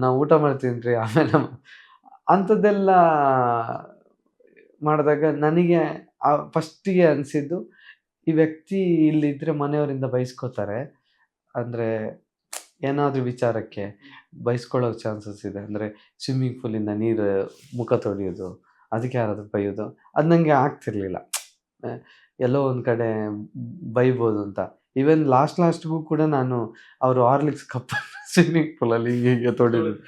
[SPEAKER 2] ನಾವು ಊಟ ಮಾಡ್ತೀನ್ರಿ ಆಮೇಲೆ ಅಂಥದ್ದೆಲ್ಲ ಮಾಡಿದಾಗ ನನಗೆ ಫಸ್ಟಿಗೆ ಅನಿಸಿದ್ದು, ಈ ವ್ಯಕ್ತಿ ಇಲ್ಲಿದ್ದರೆ ಮನೆಯವರಿಂದ ಬೈಸ್ಕೋತಾರೆ. ಅಂದರೆ ಏನಾದರೂ ವಿಚಾರಕ್ಕೆ ಬೈಸ್ಕೊಳ್ಳೋ ಚಾನ್ಸಸ್ ಇದೆ. ಅಂದರೆ ಸ್ವಿಮ್ಮಿಂಗ್ ಪೂಲಿಂದ ನೀರು ಮುಖ ತೊಳೆಯೋದು, ಅದಕ್ಕೆ ಯಾರಾದರೂ ಬೈಯೋದು, ಅದು ನನಗೆ ಆಗ್ತಿರ್ಲಿಲ್ಲ. ಎಲ್ಲೋ ಒಂದು ಕಡೆ ಬೈಬೋದು ಅಂತ. ಈವನ್ ಲಾಸ್ಟ್‌ಗೂ ಕೂಡ ನಾನು ಅವರು ಹಾರ್ಲಿಕ್ಸ್ ಕಪ್ ಸ್ವಿಮ್ಮಿಂಗ್ ಪೂಲಲ್ಲಿ ಹೀಗೆ ತೊಳೆಯೋದು.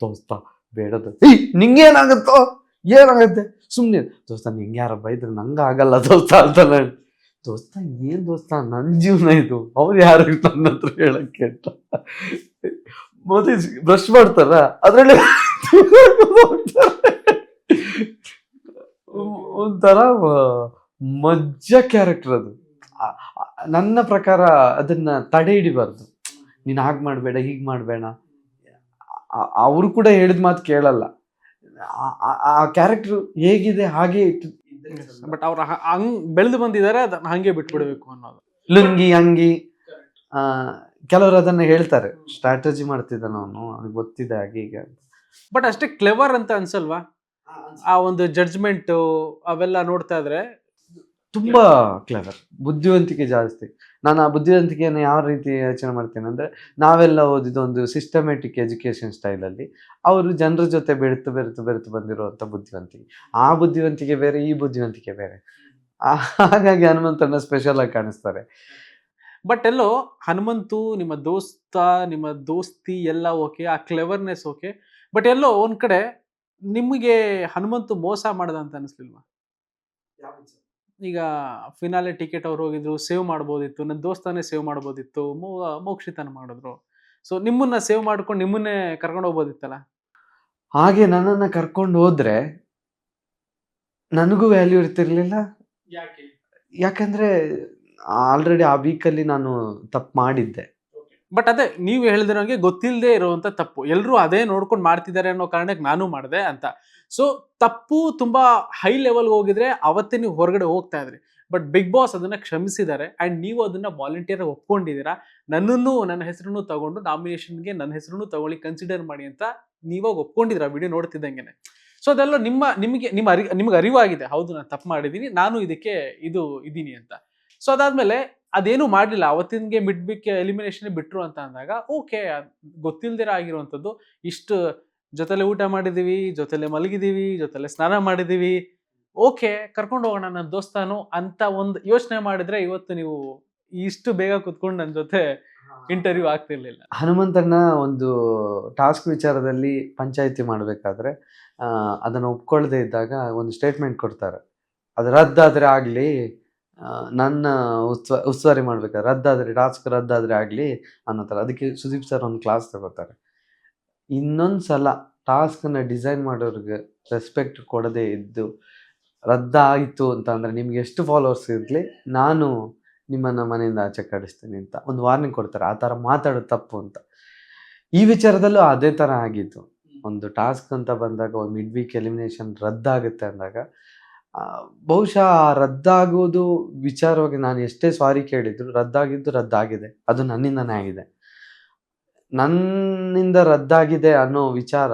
[SPEAKER 2] ದೋಸ್ತ ಬೇಡದು, ಏಯ್ ನಿಂಗೇನಾಗುತ್ತೋ ಏನಾಗುತ್ತೆ ಸುಮ್ಮನೆ ದೋಸ್ತ, ನಿಂಗೆ ಯಾರ ಬೈದ್ರೆ ನಂಗೆ ಆಗಲ್ಲ ದೋಸ್ತ ಅಂತ ನಾನು. ದೋಸ್ತ ಏನು ದೋಸ್ತ, ನನ್ನ ಜೀವನ ಇದು, ಅವ್ರು ಯಾರು ನನ್ನ ಹತ್ರ ಹೇಳಕ್ಕೆ ಅಂತ. ಮೋದಿ ಬ್ರಷ್ ಮಾಡ್ತಾರ ಅದರಲ್ಲಿ ಒಂಥರ ಮಜ್ಜಾ ಕ್ಯಾರೆಕ್ಟರ್ ಅದು. ನನ್ನ ಪ್ರಕಾರ ಅದನ್ನ ತಡೆ ಹಿಡಿಬಾರ್ದು. ನೀನು ಹಾಗೆ ಮಾಡಬೇಡ, ಹೀಗೆ ಮಾಡಬೇಡ. ಅವರು ಕೂಡ ಹೇಳಿದ ಮಾತು ಕೇಳಲ್ಲ. ಆ ಕ್ಯಾರೆಕ್ಟರ್ ಹೇಗಿದೆ ಹಾಗೆ
[SPEAKER 1] ಬಟ್ ಅವ್ರು ಹಂಗ್ ಬೆಳೆದು ಬಂದಿದ್ದಾರೆ, ಅದನ್ನ ಹಂಗೆ ಬಿಟ್ಬಿಡ್ಬೇಕು ಅನ್ನೋದು.
[SPEAKER 2] ಲುಂಗಿ ಅಂಗಿ ಕೆಲವರು ಅದನ್ನ ಹೇಳ್ತಾರೆ, ಸ್ಟ್ರಾಟಜಿ ಮಾಡ್ತಿದ್ದಾನ ಅವನು, ಅವ್ನಿಗೆ ಗೊತ್ತಿದೆ ಹಾಗೆ ಹೀಗೆ ಅಂತ.
[SPEAKER 1] ಬಟ್ ಅಷ್ಟೇ ಕ್ಲೆವರ್ ಅಂತ ಅನ್ಸಲ್ವಾ? ಆ ಒಂದು ಜಡ್ಜ್ಮೆಂಟ್ ಅವೆಲ್ಲ ನೋಡ್ತಾ ಇದ್ರೆ
[SPEAKER 2] ತುಂಬಾ ಕ್ಲೆವರ್, ಬುದ್ಧಿವಂತಿಕೆ ಜಾಸ್ತಿ. ನಾನು ಆ ಬುದ್ಧಿವಂತಿಕೆಯನ್ನು ಯಾವ ರೀತಿ ಯೋಚನೆ ಮಾಡ್ತೇನೆ ಅಂದರೆ, ನಾವೆಲ್ಲ ಓದಿದ ಒಂದು ಸಿಸ್ಟಮ್ಯಾಟಿಕ್ ಎಜುಕೇಷನ್ ಸ್ಟೈಲಲ್ಲಿ ಅವರು ಜನರ ಜೊತೆ ಬೆರೆತು ಬಂದಿರುವಂಥ ಬುದ್ಧಿವಂತಿಕೆ. ಆ ಬುದ್ಧಿವಂತಿಕೆ ಬೇರೆ, ಈ ಬುದ್ಧಿವಂತಿಕೆ ಬೇರೆ. ಹಾಗಾಗಿ ಹನುಮಂತನ ಸ್ಪೆಷಲ್ ಆಗಿ ಕಾಣಿಸ್ತಾರೆ.
[SPEAKER 1] ಬಟ್ ಎಲ್ಲೋ ಹನುಮಂತು ನಿಮ್ಮ ದೋಸ್ತ, ನಿಮ್ಮ ದೋಸ್ತಿ ಎಲ್ಲ ಓಕೆ, ಆ ಕ್ಲೆವರ್ನೆಸ್ ಓಕೆ. ಬಟ್ ಎಲ್ಲೋ ಒಂದ್ ಕಡೆ ನಿಮಗೆ ಹನುಮಂತು ಮೋಸ ಮಾಡದ ಅಂತ ಅನಿಸ್ಲಿಲ್ವಾ? ಈಗ ಫಿನಾಲೆ ಟಿಕೆಟ್ ಅವ್ರು ಹೋಗಿದ್ರು, ಸೇವ್ ಮಾಡ್ಬೋದಿತ್ತು. ನನ್ನ ದೋಸ್ತಾನೇ ಸೇವ್ ಮಾಡ್ಬೋದಿತ್ತು. ಮೋಕ್ಷಿತನ ಮಾಡಿದ್ರು. ಸೊ ನಿಮ್ಮನ್ನ ಸೇವ್ ಮಾಡ್ಕೊಂಡು ನಿಮ್ಮನ್ನೇ ಕರ್ಕೊಂಡು ಹೋಗ್ಬೋದಿತ್ತಲ್ಲ.
[SPEAKER 2] ಹಾಗೆ ನನ್ನನ್ನು ಕರ್ಕೊಂಡು ಹೋದ್ರೆ ನನಗೂ ವ್ಯಾಲ್ಯೂ ಇರ್ತಿರ್ಲಿಲ್ಲ. ಯಾಕಂದ್ರೆ ಆಲ್ರೆಡಿ ಆ ವೀಕಲ್ಲಿ ನಾನು ತಪ್ಪು ಮಾಡಿದ್ದೆ.
[SPEAKER 1] ಬಟ್ ಅದೇ ನೀವು ಹೇಳಿದಿರೋಂಗೆ ಗೊತ್ತಿಲ್ಲದೆ ಇರುವಂತ ತಪ್ಪು. ಎಲ್ಲರೂ ಅದೇ ನೋಡ್ಕೊಂಡು ಮಾಡ್ತಿದ್ದಾರೆ ಅನ್ನೋ ಕಾರಣಕ್ಕೆ ನಾನು ಮಾಡಿದೆ ಅಂತ. ಸೊ ತಪ್ಪು ತುಂಬಾ ಹೈ ಲೆವೆಲ್ಗೆ ಹೋಗಿದ್ರೆ ಅವತ್ತೇ ನೀವು ಹೊರಗಡೆ ಹೋಗ್ತಾ ಇದ್ರಿ. ಬಟ್ ಬಿಗ್ ಬಾಸ್ ಅದನ್ನ ಕ್ಷಮಿಸಿದ್ದಾರೆ ಅಂಡ್ ನೀವು ಅದನ್ನ ವಾಲಂಟಿಯರ್ ಒಪ್ಕೊಂಡಿದ್ದೀರಾ. ನನ್ನ ಹೆಸರನ್ನು ತಗೊಂಡು ನಾಮಿನೇಷನ್ಗೆ ನನ್ನ ಹೆಸರನ್ನು ತಗೊಳ್ಳಿ, ಕನ್ಸಿಡರ್ ಮಾಡಿ ಅಂತ ನೀವಾಗ ಒಪ್ಕೊಂಡಿದ್ದೀರಾ ವಿಡಿಯೋ ನೋಡ್ತಿದ್ದಂಗೆನೆ. ಸೊ ಅದೆಲ್ಲ ನಿಮ್ಗೆ ಅರಿವಾಗಿದೆ, ಹೌದು ನಾನು ತಪ್ಪು ಮಾಡಿದ್ದೀನಿ, ನಾನು ಇದಕ್ಕೆ ಇದೀನಿ ಅಂತ. ಸೊ ಅದಾದ್ಮೇಲೆ ಅದೇನು ಮಾಡಲಿಲ್ಲ, ಅವತ್ತಿನ್ಗೆ ಮಿಡ್ಬಿಕ್ ಎಲಿಮಿನೇಷನ್ ಬಿಟ್ರು ಅಂತ ಅಂದಾಗ ಓಕೆ, ಗೊತ್ತಿಲ್ದಿರ ಆಗಿರುವಂಥದ್ದು. ಇಷ್ಟು ಜೊತೆಲೆ ಊಟ ಮಾಡಿದೀವಿ, ಜೊತೆಲೆ ಮಲಗಿದೀವಿ, ಜೊತೆಲೆ ಸ್ನಾನ ಮಾಡಿದೀವಿ, ಓಕೆ ಕರ್ಕೊಂಡು ಹೋಗೋಣ ನನ್ನ ದೋಸ್ತಾನು ಅಂತ ಒಂದು ಯೋಚನೆ ಮಾಡಿದ್ರೆ ಇವತ್ತು ನೀವು ಇಷ್ಟು ಬೇಗ ಕುತ್ಕೊಂಡು ನನ್ನ ಜೊತೆ ಇಂಟರ್ವ್ಯೂ ಆಗ್ತಿರ್ಲಿಲ್ಲ.
[SPEAKER 2] ಹನುಮಂತನ ಒಂದು ಟಾಸ್ಕ್ ವಿಚಾರದಲ್ಲಿ ಪಂಚಾಯಿತಿ ಮಾಡಬೇಕಾದ್ರೆ ಅದನ್ನು ಒಪ್ಕೊಳ್ಳದೆ ಇದ್ದಾಗ ಒಂದು ಸ್ಟೇಟ್ಮೆಂಟ್ ಕೊಡ್ತಾರೆ, ಅದು ರದ್ದಾದರೆ ಆಗಲಿ, ನನ್ನ ಉಸ್ತುವಾರಿ ಮಾಡ್ಬೇಕಾದ್ರೆ ರದ್ದಾದರೆ, ಟಾಸ್ಕ್ ರದ್ದಾದರೆ ಆಗಲಿ ಅನ್ನೋ ಥರ. ಅದಕ್ಕೆ ಸುದೀಪ್ ಸರ್ ಒಂದು ಕ್ಲಾಸ್ ತಗೋತಾರೆ. ಇನ್ನೊಂದು ಸಲ ಟಾಸ್ಕನ್ನು ಡಿಸೈನ್ ಮಾಡೋರಿಗೆ ರೆಸ್ಪೆಕ್ಟ್ ಕೊಡದೇ ಇದ್ದು ರದ್ದಾಯಿತು ಅಂತ ಅಂದರೆ ನಿಮ್ಗೆ ಎಷ್ಟು ಫಾಲೋವರ್ಸ್ ಇರಲಿ, ನಾನು ನಿಮ್ಮನ್ನು ಮನೆಯಿಂದ ಆಚೆ ಕಳಿಸ್ತೀನಿ ಅಂತ ಒಂದು ವಾರ್ನಿಂಗ್ ಕೊಡ್ತಾರೆ. ಆ ಥರ ಮಾತಾಡೋದು ತಪ್ಪು ಅಂತ. ಈ ವಿಚಾರದಲ್ಲೂ ಅದೇ ಥರ ಆಗಿತ್ತು. ಒಂದು ಟಾಸ್ಕ್ ಅಂತ ಬಂದಾಗ, ಒಂದು ಮಿಡ್ ವೀಕ್ ಎಲಿಮಿನೇಷನ್ ರದ್ದಾಗುತ್ತೆ ಅಂದಾಗ, ಬಹುಶಃ ರದ್ದಾಗೋದು ವಿಚಾರವಾಗಿ ನಾನು ಎಷ್ಟೇ ಸಾರಿ ಕೇಳಿದ್ರು, ರದ್ದಾಗಿದೆ, ಅದು ನನ್ನಿಂದನೇ ಆಗಿದೆ. ನನ್ನಿಂದ ರದ್ದಾಗಿದೆ ಅನ್ನೋ ವಿಚಾರ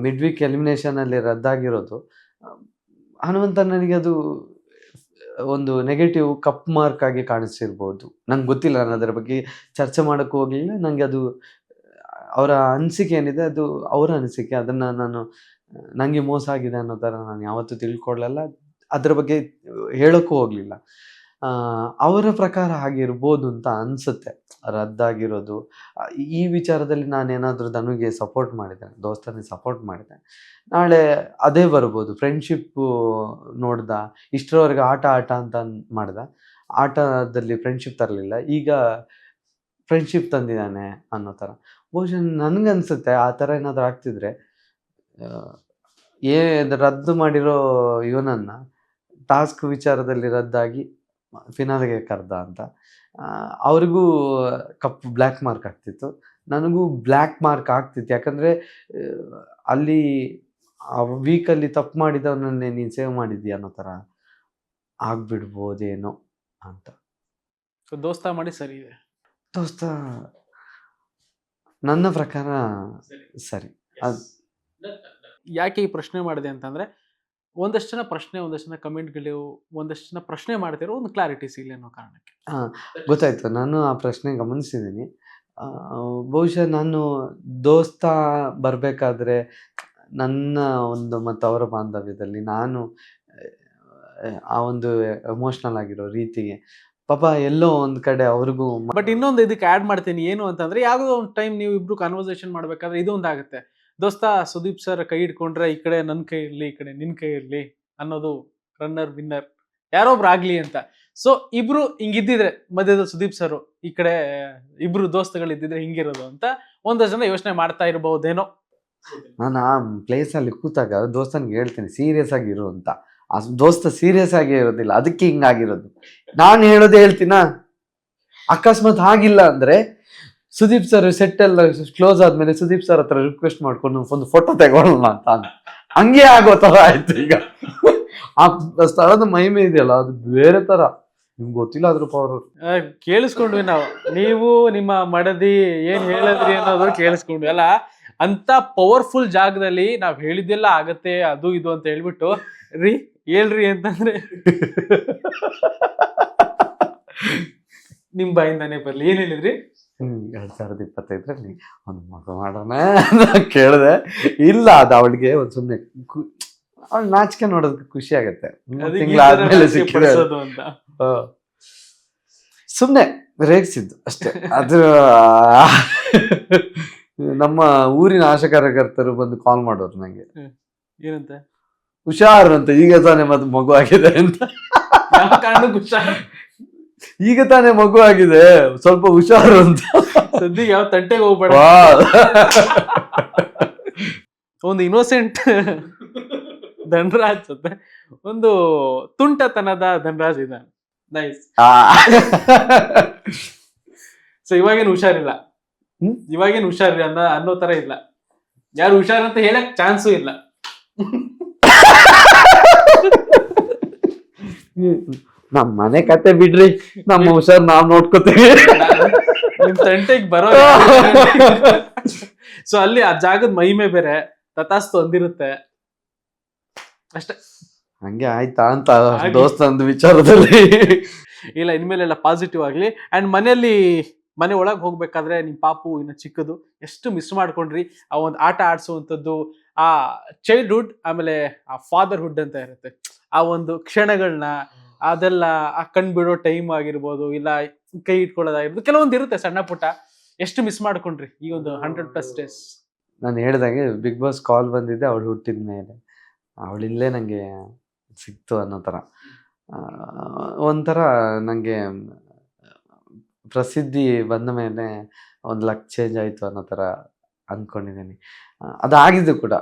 [SPEAKER 2] ಮಿಡ್ ವೀಕ್ ಎಲಿಮಿನೇಷನಲ್ಲಿ ರದ್ದಾಗಿರೋದು ಹನುಮಂತ ನನಗೆ ಅದು ಒಂದು ನೆಗೆಟಿವ್ ಕಪ್ ಮಾರ್ಕ್ ಆಗಿ ಕಾಣಿಸಿರ್ಬೋದು. ನಂಗೆ ಗೊತ್ತಿಲ್ಲ, ನಾನು ಅದರ ಬಗ್ಗೆ ಚರ್ಚೆ ಮಾಡೋಕ್ಕೆ ಹೋಗಲಿಲ್ಲ. ನನಗೆ ಅದು ಅವರ ಅನಿಸಿಕೆ ಏನಿದೆ ಅದು ಅವರ ಅನಿಸಿಕೆ. ಅದನ್ನು ನನಗೆ ಮೋಸ ಆಗಿದೆ ಅನ್ನೋ ಥರ ನಾನು ಯಾವತ್ತೂ ತಿಳ್ಕೊಳ್ಳಲ್ಲ, ಅದರ ಬಗ್ಗೆ ಹೇಳೋಕ್ಕೂ ಹೋಗಲಿಲ್ಲ. ಅವರ ಪ್ರಕಾರ ಹಾಗಿರ್ಬೋದು ಅಂತ ಅನಿಸುತ್ತೆ ರದ್ದಾಗಿರೋದು. ಈ ವಿಚಾರದಲ್ಲಿ ನಾನೇನಾದರೂ ಧನುಗೆ ಸಪೋರ್ಟ್ ಮಾಡಿದ್ದೇನೆ, ದೋಸ್ತನಿಗೆ ಸಪೋರ್ಟ್ ಮಾಡಿದೆ, ನಾಳೆ ಅದೇ ಬರ್ಬೋದು. ಫ್ರೆಂಡ್ಶಿಪ್ಪು ನೋಡ್ದ, ಇಷ್ಟರವರೆಗೆ ಆಟ ಅಂತ ಮಾಡ್ದ, ಆಟದಲ್ಲಿ ಫ್ರೆಂಡ್ಶಿಪ್ ತರಲಿಲ್ಲ, ಈಗ ಫ್ರೆಂಡ್ಶಿಪ್ ತಂದಿದ್ದಾನೆ ಅನ್ನೋ ಥರ. ಬಹುಶಃ ನನ್ಗನ್ಸುತ್ತೆ ಆ ಥರ ಏನಾದ್ರು ಆಗ್ತಿದ್ರೆ ಆ, ರದ್ದು ಮಾಡಿರೋ ಇವನನ್ನ ಟಾಸ್ಕ್ ವಿಚಾರದಲ್ಲಿ ರದ್ದಾಗಿ ಫಿನಾಲೆಗೆ ಕರೆದ ಅಂತ. ಅವ್ರಿಗೂ ಬ್ಲ್ಯಾಕ್ ಮಾರ್ಕ್ ಆಗ್ತಿತ್ತು, ನನಗೂ ಬ್ಲ್ಯಾಕ್ ಮಾರ್ಕ್ ಆಗ್ತಿತ್ತು. ಯಾಕಂದರೆ ಅಲ್ಲಿ ಆ ವೀಕಲ್ಲಿ ತಪ್ಪು ಮಾಡಿದವನನ್ನೇ ನೀನು ಸೇವ್ ಮಾಡಿದ್ದೀಯ ಅನ್ನೋ ಥರ ಆಗ್ಬಿಡ್ಬೋದೇನೋ ಅಂತ.
[SPEAKER 1] ಸೊ ದೋಸ್ತ ಮಾಡಿ ಸರಿ ಇದೆ.
[SPEAKER 2] ದೋಸ್ತ ನನ್ನ ಪ್ರಕಾರ ಸರಿ.
[SPEAKER 1] ಯಾಕೆ ಈ ಪ್ರಶ್ನೆ ಮಾಡಿದೆ ಅಂತಂದ್ರೆ, ಒಂದಷ್ಟು ಜನ ಪ್ರಶ್ನೆ, ಒಂದಷ್ಟು ಜನ ಕಮೆಂಟ್ಗಳು, ಒಂದಷ್ಟು ಜನ ಪ್ರಶ್ನೆ ಮಾಡ್ತಿರೋ ಒಂದು ಕ್ಲಾರಿಟಿ ಸಿಗಲಿ ಅನ್ನೋ ಕಾರಣಕ್ಕೆ.
[SPEAKER 2] ಗೊತ್ತಾಯ್ತು, ನಾನು ಆ ಪ್ರಶ್ನೆ ಗಮನಿಸಿದ್ದೀನಿ. ಬಹುಶಃ ನಾನು ದೋಸ್ತ ಬರಬೇಕಾದ್ರೆ ನನ್ನ ಒಂದು ಮತ್ತು ಅವರ ಬಾಂಧವ್ಯದಲ್ಲಿ ನಾನು ಆ ಒಂದು ಎಮೋಷ್ನಲ್ ಆಗಿರೋ ರೀತಿಗೆ ಪಾಪ ಎಲ್ಲೋ ಒಂದು ಕಡೆ ಅವ್ರಿಗೂ.
[SPEAKER 1] ಬಟ್ ಇನ್ನೊಂದು ಇದಕ್ಕೆ ಆ್ಯಡ್ ಮಾಡ್ತೀನಿ, ಏನು ಅಂತಂದ್ರೆ, ಯಾವುದೋ ಒಂದು ಟೈಮ್ ನೀವು ಇಬ್ರು ಕನ್ವರ್ಸೇಷನ್ ಮಾಡ್ಬೇಕಾದ್ರೆ ಇದೊಂದಾಗುತ್ತೆ, ದೋಸ್ತ ಸುದೀಪ್ ಸರ್ ಕೈ ಹಿಡ್ಕೊಂಡ್ರೆ ಈ ಕಡೆ ನನ್ನ ಕೈ ಇರಲಿ, ಈ ಕಡೆ ನಿನ್ನ ಕೈ ಇರಲಿ ಅನ್ನೋದು, ರನ್ನರ್ ವಿನ್ನರ್ ಯಾರೊಬ್ರು ಆಗ್ಲಿ ಅಂತ. ಸೊ ಇಬ್ರು ಹಿಂಗಿದ್ದಿದ್ರೆ ಮಧ್ಯದಲ್ಲಿ ಸುದೀಪ್ ಸರ್, ಈ ಕಡೆ ಇಬ್ರು ದೋಸ್ತಗಳು ಇದ್ದಿದ್ರೆ ಹಿಂಗಿರೋದು ಅಂತ ಒಂದಷ್ಟು ಜನ ಯೋಚನೆ ಮಾಡ್ತಾ ಇರಬಹುದೇನೋ.
[SPEAKER 2] ನಾನು ಆ ಪ್ಲೇಸಲ್ಲಿ ಕೂತಾಗ ದೋಸ್ತನಿಗೆ ಹೇಳ್ತೀನಿ ಸೀರಿಯಸ್ ಆಗಿರು ಅಂತ. ಆ ದೋಸ್ತ ಸೀರಿಯಸ್ ಆಗೇ ಇರೋದಿಲ್ಲ, ಅದಕ್ಕೆ ಹಿಂಗಾಗಿರೋದು. ನಾನು ಹೇಳೋದೇ ಹೇಳ್ತೀನ. ಅಕಸ್ಮಾತ್ ಆಗಿಲ್ಲ ಅಂದ್ರೆ ಸುದೀಪ್ ಸರ್ ಸೆಟ್ ಎಲ್ಲ ಕ್ಲೋಸ್ ಆದ್ಮೇಲೆ ಸುದೀಪ್ ಸರ್ ಹತ್ರ ರಿಕ್ವೆಸ್ಟ್ ಮಾಡ್ಕೊಂಡು ಒಂದು ಫೋಟೋ ತಗೊಳ್ಳೋಣ ಅಂತ ಹಂಗೆ ಆಗೋ ತರ ಆಯ್ತು. ಈಗ ಆ ಸ್ಥಳದ ಮಹಿಮೆ ಇದೆಯಲ್ಲ, ಅದು ಬೇರೆ ತರ. ನಿಮ್ಗೆ ಗೊತ್ತಿಲ್ಲ ಅದ್ರ ಪವರ್.
[SPEAKER 1] ಕೇಳಿಸ್ಕೊಂಡ್ವಿ ನಾವು, ನೀವು ನಿಮ್ಮ ಮಡದಿ ಏನ್ ಹೇಳಿದ್ರಿ ಅನ್ನೋದು ಕೇಳಿಸ್ಕೊಂಡ್ವಿ ಅಲ್ಲ. ಅಂತ ಪವರ್ಫುಲ್ ಜಾಗದಲ್ಲಿ ನಾವ್ ಹೇಳಿದ್ದೆಲ್ಲ ಆಗತ್ತೆ ಅದು ಇದು ಅಂತ ಹೇಳ್ಬಿಟ್ಟು ಹೇಳ್ರಿ ಅಂತಂದ್ರೆ ನಿಮ್ ಬಾಯಿಂದಾನೇ ಬರ್ಲಿ. ಏನ್ ಹೇಳಿದ್ರಿ?
[SPEAKER 2] 2025ರಲ್ಲಿ ಒಂದು ಮಗು ಮಾಡೋಣ ಕೇಳಿದೆ. ಇಲ್ಲ, ಅದು ಅವಳಿಗೆ ಒಂದು ಸುಮ್ಮನೆ ಅವಳು ನಾಚಿಕೆ ನೋಡೋದಕ್ಕೆ ಖುಷಿ ಆಗತ್ತೆ. ತಿಂಗಳಾದ್ಮೇಲೆ ಸಿಕ್ಕಿದೆ
[SPEAKER 1] ಅಂತ
[SPEAKER 2] ಸುಮ್ಮನೆ ರೇಗಿಸಿದ್ದು ಅಷ್ಟೇ. ಅದ್ರ ನಮ್ಮ ಊರಿನ ಆಶಾ ಕಾರ್ಯಕರ್ತರು ಬಂದು ಕಾಲ್ ಮಾಡೋರು ನಂಗೆ,
[SPEAKER 1] ಏನಂತ?
[SPEAKER 2] ಹುಷಾರು ಅಂತ, ಈಗ ತಾನೇ ಮತ್ತೆ ಮಗು ಆಗಿದೆ ಅಂತ. ಈಗ ತಾನೇ ಮಗು ಆಗಿದೆ, ಸ್ವಲ್ಪ ಹುಷಾರು ಅಂತ.
[SPEAKER 1] ಸದ್ಯ ಯಾವ ತಂಟೆಗೆ ಹೋಗ್ಬೇಡ. ಒಂದು ಇನ್ನೋಸೆಂಟ್ ಧನರಾಜ್ ಜೊತೆ ಒಂದು ತುಂಟತನದ ಧನರಾಜ್ ಇದ್ದಾನೆ. ನೈಸ್. ಸೊ ಇವಾಗೇನು ಹುಷಾರಿಲ್ಲ, ಇವಾಗೇನು ಹುಷಾರಿಲ್ಲ ಅನ್ನೋ ತರ ಇಲ್ಲ. ಯಾರು ಹುಷಾರ್ ಅಂತ ಹೇಳಕ್ ಚಾನ್ಸು ಇಲ್ಲ.
[SPEAKER 2] ನಮ್ ಮನೆ ಕತೆ ಬಿಡ್ರಿ, ನಮ್ಮ ಹುಷಾರ್ ನಾವ್ ನೋಡ್ಕೋತೀವಿ.
[SPEAKER 1] ನಿಮ್ ತಂಟೆಗೆ ಬರೋ ಸೊ ಅಲ್ಲಿ ಆ ಜಾಗದ ಮಹಿಮೆ ಬೇರೆ ತಥಾಸ್ತು ಅಂದಿರುತ್ತೆ ಅಷ್ಟೇ.
[SPEAKER 2] ಹಂಗೆ ಆಯ್ತಾ ಅಂತ ದೋಸ್ತ ಒಂದು ವಿಚಾರದಲ್ಲಿ.
[SPEAKER 1] ಇಲ್ಲ, ಇನ್ಮೇಲೆಲ್ಲ ಪಾಸಿಟಿವ್ ಆಗ್ಲಿ. ಅಂಡ್ ಮನೆ ಒಳಗೆ ಹೋಗ್ಬೇಕಾದ್ರೆ ನಿಮ್ ಪಾಪು ಇನ್ನು ಚಿಕ್ಕದು, ಎಷ್ಟು ಮಿಸ್ ಮಾಡ್ಕೊಂಡ್ರಿ ಆ ಒಂದು ಆಟ ಆಡ್ಸುವಂಥದ್ದು, ಆ ಚೈಲ್ಡ್ಹುಡ್, ಆಮೇಲೆ ಆ ಫಾದರ್ಹುಡ್ ಅಂತ ಇರುತ್ತೆ, ಆ ಒಂದು ಕ್ಷಣಗಳನ್ನ, ಅದೆಲ್ಲ ಆ ಕಣ್ ಬಿಡೋ ಟೈಮ್ ಆಗಿರ್ಬೋದು, ಇಲ್ಲ ಕೈ ಇಟ್ಕೊಳ್ಳೋದಾಗಿರ್ಬೋದು, ಕೆಲವೊಂದು ಇರುತ್ತೆ ಸಣ್ಣ ಪುಟ್ಟ. ಎಷ್ಟು ಮಿಸ್ ಮಾಡ್ಕೊಂಡ್ರಿ ಈ ಒಂದು 100+ ಡೇಸ್?
[SPEAKER 2] ನಾನು ಹೇಳ್ದಂಗೆ ಬಿಗ್ ಬಾಸ್ ಕಾಲ್ ಬಂದಿದ್ದೆ ಅವಳು ಹುಟ್ಟಿದ ಮೇಲೆ. ಅವಳಿಲ್ಲೇ ನನಗೆ ಸಿಕ್ತು ಅನ್ನೋ ಥರ. ಒಂಥರ ನನಗೆ ಪ್ರಸಿದ್ಧಿ ಬಂದ ಮೇಲೆ ಒಂದು ಲಕ್ ಚೇಂಜ್ ಆಯಿತು ಅನ್ನೋ ಥರ ಅಂದ್ಕೊಂಡಿದ್ದೀನಿ. ಅದಾಗಿದ್ದು ಕೂಡ